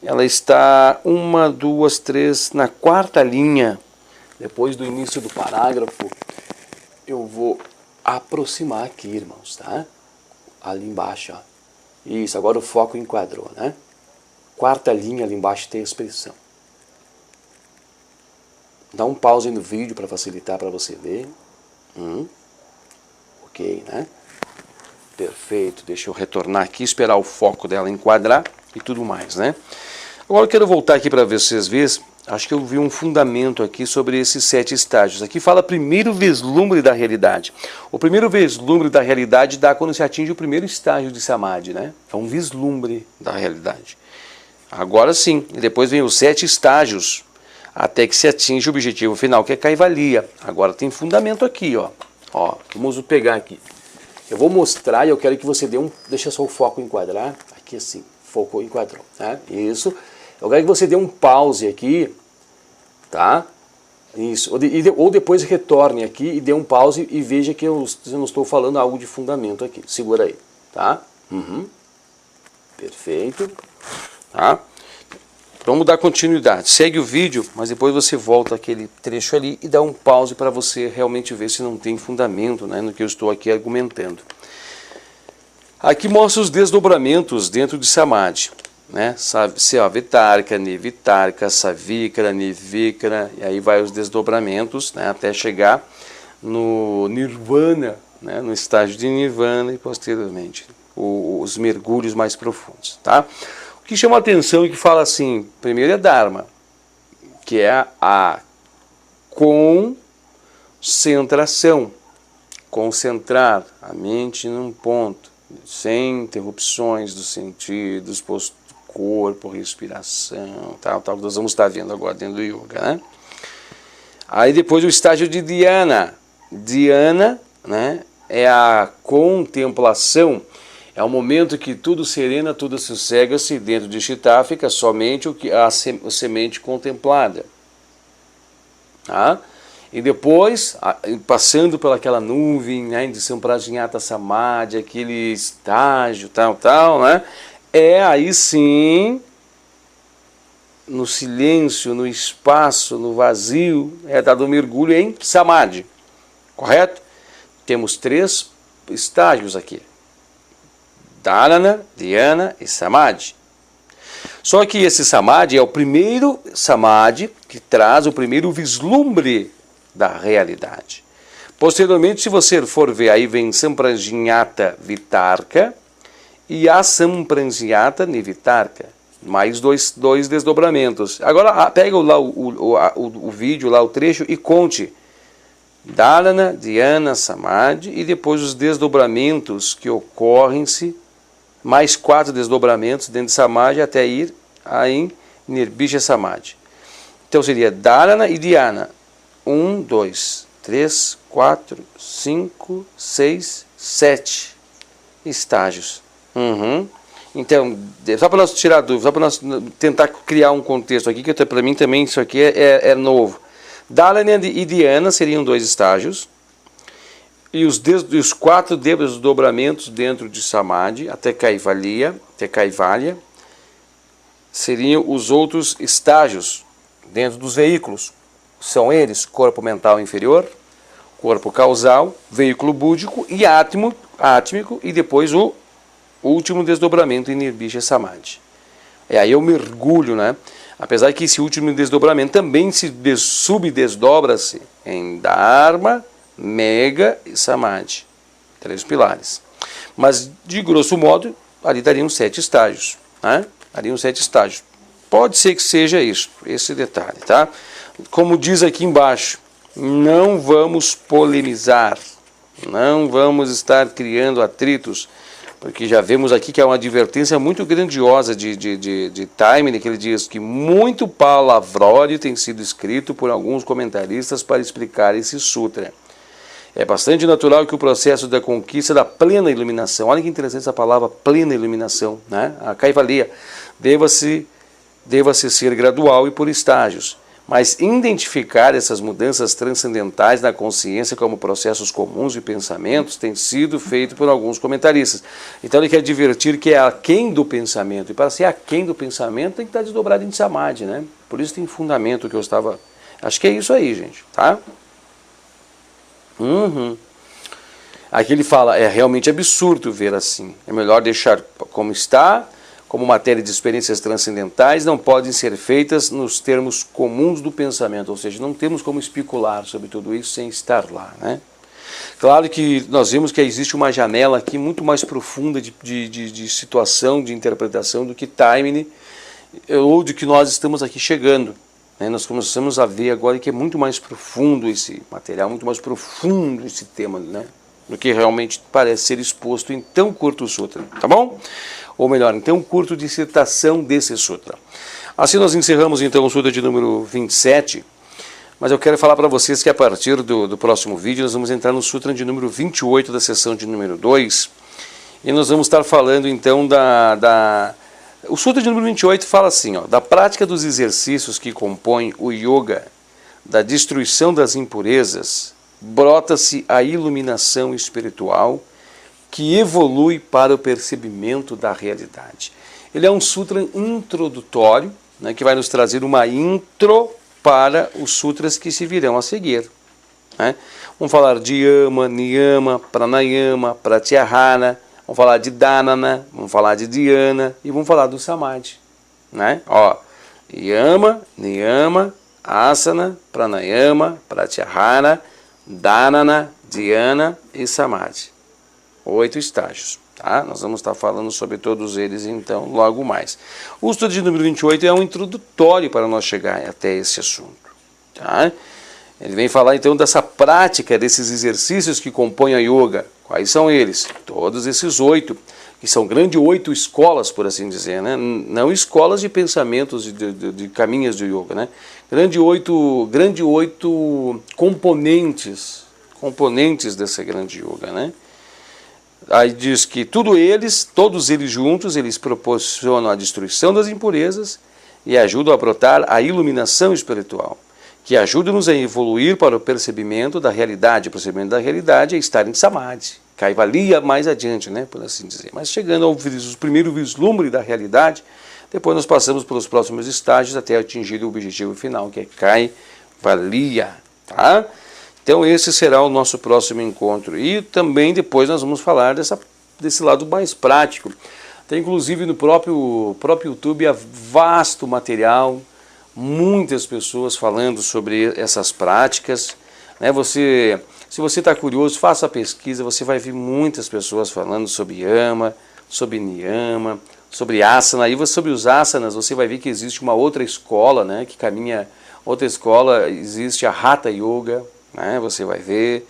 Ela está 1, 2, 3, na 4ª linha, depois do início do parágrafo. Eu vou aproximar aqui, irmãos, tá? Ali embaixo, ó. Isso, agora o foco enquadrou, né? 4ª linha ali embaixo tem a expressão. Dá um pause no vídeo para facilitar para você ver. Ok, né? Perfeito, deixa eu retornar aqui, esperar o foco dela enquadrar e tudo mais, né? Agora eu quero voltar aqui para vocês verem, acho que eu vi um fundamento aqui sobre esses 7 estágios. Aqui fala primeiro vislumbre da realidade. O primeiro vislumbre da realidade dá quando se atinge o primeiro estágio de Samadhi, né? É um vislumbre da realidade. Agora sim, depois vem os 7 estágios, até que se atinge o objetivo final, que é Kaivalya. Agora tem fundamento aqui, ó. Ó, vamos pegar aqui. Eu vou mostrar e eu quero que você dê deixa só o foco enquadrar. Aqui assim, foco enquadrou, tá? Isso. Eu quero que você dê um pause aqui, tá? Isso. Ou depois retorne aqui e dê um pause e veja que eu não estou falando algo de fundamento aqui. Segura aí, tá? Perfeito. Tá? Vamos dar continuidade. Segue o vídeo, mas depois você volta aquele trecho ali e dá um pause para você realmente ver se não tem fundamento, né, no que eu estou aqui argumentando. Aqui mostra os desdobramentos dentro de Samadhi, né? Vitarka, Nivitarka, Savikara, Nivikara, e aí vai os desdobramentos, né, até chegar no Nirvana, né, no estágio de Nirvana e posteriormente os mergulhos mais profundos, tá? O que chama a atenção e que fala assim, primeiro é Dharma, que é a concentração, concentrar a mente num ponto, sem interrupções dos sentidos, do corpo, respiração, tal, que nós vamos estar vendo agora dentro do yoga, né? Aí depois o estágio de Dhyana. Dhyana, né, é a contemplação, É um momento que tudo serena, tudo sossega-se, dentro de Chitta fica somente a semente contemplada. Tá? E depois, passando pelaquela nuvem, né, de Samprajñāta Samadhi, aquele estágio, tal, né, aí sim, no silêncio, no espaço, no vazio, é dado um mergulho em Samadhi, correto? Temos 3 estágios aqui: Dharana, Dhyana e Samadhi. Só que esse Samadhi é o primeiro Samadhi que traz o primeiro vislumbre da realidade. Posteriormente, se você for ver, aí vem Samprajñāta Vitarka e Asamprajñāta Nivitarka. Mais dois desdobramentos. Agora, pega lá o vídeo, lá o trecho, e conte Dharana, Dhyana, Samadhi, e depois os desdobramentos que ocorrem-se, mais 4 desdobramentos dentro de Samadhi até ir em Nirbija Samadhi. Então seria Dharana e Dhyana. 1, 2, 3, 4, 5, 6, 7 estágios. Então, só para nós tirar dúvida, só para nós tentar criar um contexto aqui, que para mim também isso aqui é novo. Dharana e Dhyana seriam 2 estágios, e os 4 desdobramentos dentro de Samadhi, até Kaivalya, seriam os outros estágios dentro dos veículos. São eles: corpo mental inferior, corpo causal, veículo búdico e átmico, e depois o último desdobramento em Nirbija Samadhi. Aí eu mergulho, né? Apesar que esse último desdobramento também se subdesdobra-se em Dharma, Mega e Samadhi. 3 pilares. Mas, de grosso modo, ali dariam 7 estágios. Né? Dariam 7 estágios. Pode ser que seja isso, esse detalhe, tá? Como diz aqui embaixo, não vamos polemizar, não vamos estar criando atritos, porque já vemos aqui que é uma advertência muito grandiosa de Taimini, que ele diz que muito palavrório tem sido escrito por alguns comentaristas para explicar esse sutra. É bastante natural que o processo da conquista da plena iluminação, olha que interessante essa palavra, plena iluminação, né? A Kaivalya, deva-se ser gradual e por estágios. Mas identificar essas mudanças transcendentais na consciência como processos comuns de pensamentos tem sido feito por alguns comentaristas. Então ele quer advertir que é aquém do pensamento. E para ser aquém do pensamento tem que estar desdobrado em Samadhi, né? Por isso tem fundamento que eu estava... Acho que é isso aí, gente, tá? Aqui ele fala, é realmente absurdo ver assim. É melhor deixar como está... como matéria de experiências transcendentais, não podem ser feitas nos termos comuns do pensamento, ou seja, não temos como especular sobre tudo isso sem estar lá, né? Claro que nós vemos que existe uma janela aqui muito mais profunda de situação, de interpretação do que Taimini, ou de que nós estamos aqui chegando, né? Nós começamos a ver agora que é muito mais profundo esse material, muito mais profundo esse tema, né? Do que realmente parece ser exposto em tão curto sutra, tá bom? Ou melhor, então, um curto dissertação desse sutra. Assim nós encerramos então o sutra de número 27, mas eu quero falar para vocês que a partir do próximo vídeo nós vamos entrar no sutra de número 28 da sessão de número 2, e nós vamos estar falando então O sutra de número 28 fala assim, ó, da prática dos exercícios que compõem o yoga, da destruição das impurezas, brota-se a iluminação espiritual, que evolui para o percebimento da realidade. Ele é um sutra introdutório, né, que vai nos trazer uma intro para os sutras que se virão a seguir. Né? Vamos falar de Yama, Niyama, Pranayama, Pratyahara, vamos falar de Dharana, vamos falar de Dhyana e vamos falar do Samadhi. Né? Ó, Yama, Niyama, Asana, Pranayama, Pratyahara, Dharana, Dhyana e Samadhi. 8 estágios, tá? Nós vamos estar falando sobre todos eles, então, logo mais. O estudo de número 28 é um introdutório para nós chegar até esse assunto, tá? Ele vem falar, então, dessa prática, desses exercícios que compõem a yoga. Quais são eles? Todos esses 8, que são grandes 8 escolas, por assim dizer, né? Não escolas de pensamentos, de caminhos de yoga, né? Grande 8 componentes dessa grande yoga, né? Aí diz que todos eles juntos, eles proporcionam a destruição das impurezas e ajudam a brotar a iluminação espiritual, que ajuda-nos a evoluir para o percebimento da realidade. O percebimento da realidade é estar em Samadhi, Kaivalya mais adiante, né, por assim dizer. Mas chegando ao primeiro vislumbre da realidade, depois nós passamos pelos próximos estágios até atingir o objetivo final, que é Kaivalya, tá? Então esse será o nosso próximo encontro. E também depois nós vamos falar desse lado mais prático. Tem inclusive no próprio YouTube vasto material, muitas pessoas falando sobre essas práticas, né? Se você está curioso, faça a pesquisa, você vai ver muitas pessoas falando sobre Yama, sobre Niyama, sobre Asana. Aí sobre os asanas você vai ver que existe uma outra escola, né, que caminha, outra escola, existe a Hatha Yoga, né, você vai ver.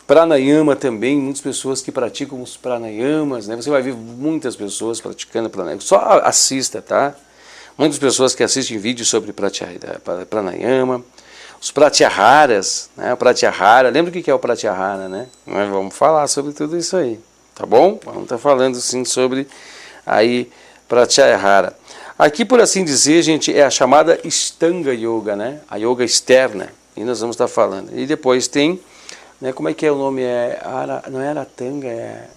Pranayama também, muitas pessoas que praticam os pranayamas, né, você vai ver muitas pessoas praticando pranayama. Só assista, tá? Muitas pessoas que assistem vídeos sobre pranayama. Os pratyaharas, né, o pratyahara, lembra o que é o pratyahara, né? Nós vamos falar sobre tudo isso aí, tá bom? Vamos estar falando sim sobre aí pratyahara. Aqui, por assim dizer, gente, é a chamada Ashtanga Yoga, né? A yoga externa, e nós vamos estar falando. E depois tem, né, como é que é o nome? Não é Aratanga, é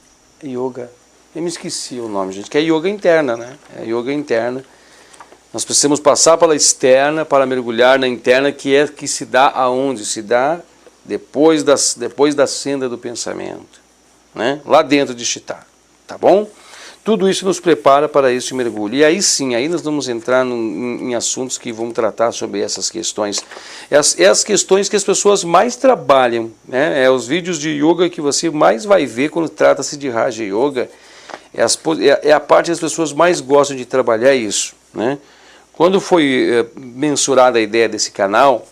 yoga. Eu me esqueci o nome, gente, que é yoga interna, né? É yoga interna. Nós precisamos passar pela externa para mergulhar na interna, que se dá aonde? Se dá depois da senda do pensamento, né? Lá dentro de Chitta, tá bom? Tudo isso nos prepara para esse mergulho. E aí sim, aí nós vamos entrar em assuntos que vão tratar sobre essas questões. As questões que as pessoas mais trabalham, né? É os vídeos de yoga que você mais vai ver quando trata-se de Raja Yoga. É a parte que as pessoas mais gostam de trabalhar isso, né? Quando foi mensurada a ideia desse canal,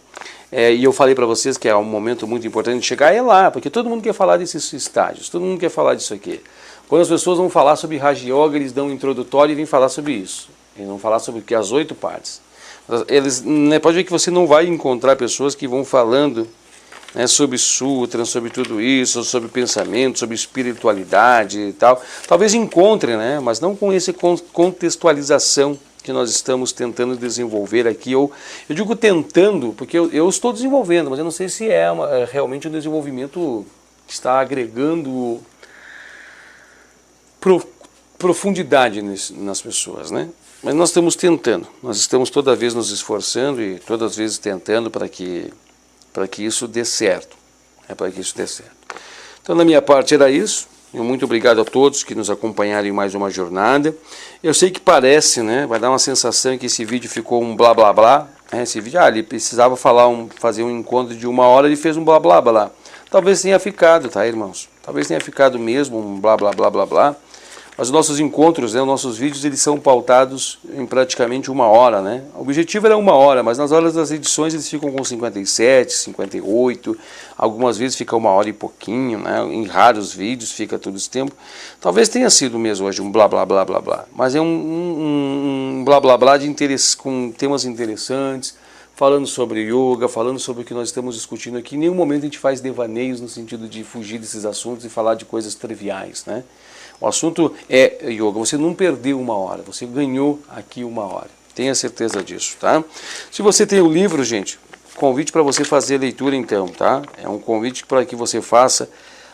e eu falei para vocês que é um momento muito importante de chegar, é lá, porque todo mundo quer falar desses estágios, todo mundo quer falar disso aqui. Quando as pessoas vão falar sobre Raja Yoga, eles dão um introdutório e vêm falar sobre isso. Eles vão falar sobre as 8 partes. Eles, né, pode ver que você não vai encontrar pessoas que vão falando, né, sobre sutras, sobre tudo isso, sobre pensamento, sobre espiritualidade e tal. Talvez encontrem, né, mas não com essa contextualização que nós estamos tentando desenvolver aqui. Eu digo tentando, porque eu estou desenvolvendo, mas eu não sei se é realmente um desenvolvimento que está agregando profundidade nas pessoas, né? Mas nós estamos tentando, nós estamos toda vez nos esforçando e todas as vezes tentando para que isso dê certo, para que isso dê certo. Então, da minha parte era isso. Muito obrigado a todos que nos acompanharam em mais uma jornada. Eu sei que parece, né, vai dar uma sensação que esse vídeo ficou um blá blá blá. Esse vídeo, ele precisava fazer um encontro de 1 hora, ele fez um blá blá blá. Talvez tenha ficado, tá, irmãos? Talvez tenha ficado mesmo um blá blá blá blá blá. Mas os nossos encontros, né, os nossos vídeos, eles são pautados em praticamente 1 hora, né? O objetivo era 1 hora, mas nas horas das edições eles ficam com 57, 58, algumas vezes fica 1 hora e pouquinho, né? Em raros vídeos fica todo esse tempo. Talvez tenha sido mesmo hoje um blá blá blá blá blá, mas é um blá blá blá de interesse, com temas interessantes, falando sobre yoga, falando sobre o que nós estamos discutindo aqui. Em nenhum momento a gente faz devaneios no sentido de fugir desses assuntos e falar de coisas triviais, né? O assunto é yoga. Você não perdeu 1 hora, você ganhou aqui 1 hora. Tenha certeza disso, tá? Se você tem o livro, gente, convite para você fazer a leitura então, tá? É um convite para que você faça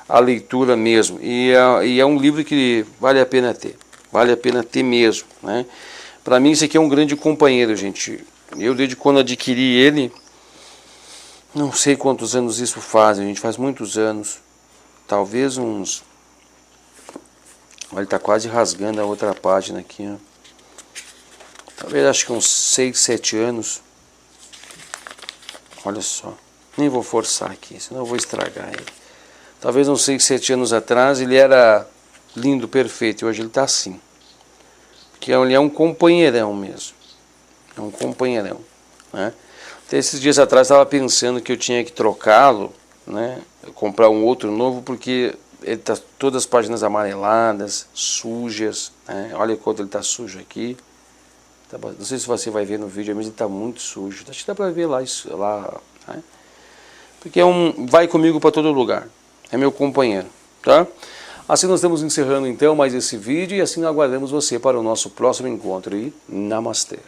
a leitura mesmo. E é um livro que vale a pena ter. Vale a pena ter mesmo, né? Para mim isso aqui é um grande companheiro, gente. Eu, desde quando adquiri ele, não sei quantos anos isso faz, a gente faz muitos anos. Talvez uns... Olha, ele está quase rasgando a outra página aqui, ó. Talvez, acho que uns 6, 7 anos. Olha só. Nem vou forçar aqui, senão eu vou estragar ele. Talvez uns 6, 7 anos atrás ele era lindo, perfeito. E hoje ele está assim. Porque ele é um companheirão mesmo. É um companheirão, né? Até esses dias atrás eu estava pensando que eu tinha que trocá-lo, né? Comprar um outro novo, porque... ele está todas as páginas amareladas, sujas, né? Olha quanto ele está sujo aqui. Não sei se você vai ver no vídeo, mas ele está muito sujo. Acho que dá para ver lá, né? Porque vai comigo para todo lugar. É meu companheiro, tá? Assim nós estamos encerrando então mais esse vídeo e assim aguardamos você para o nosso próximo encontro e Namastê.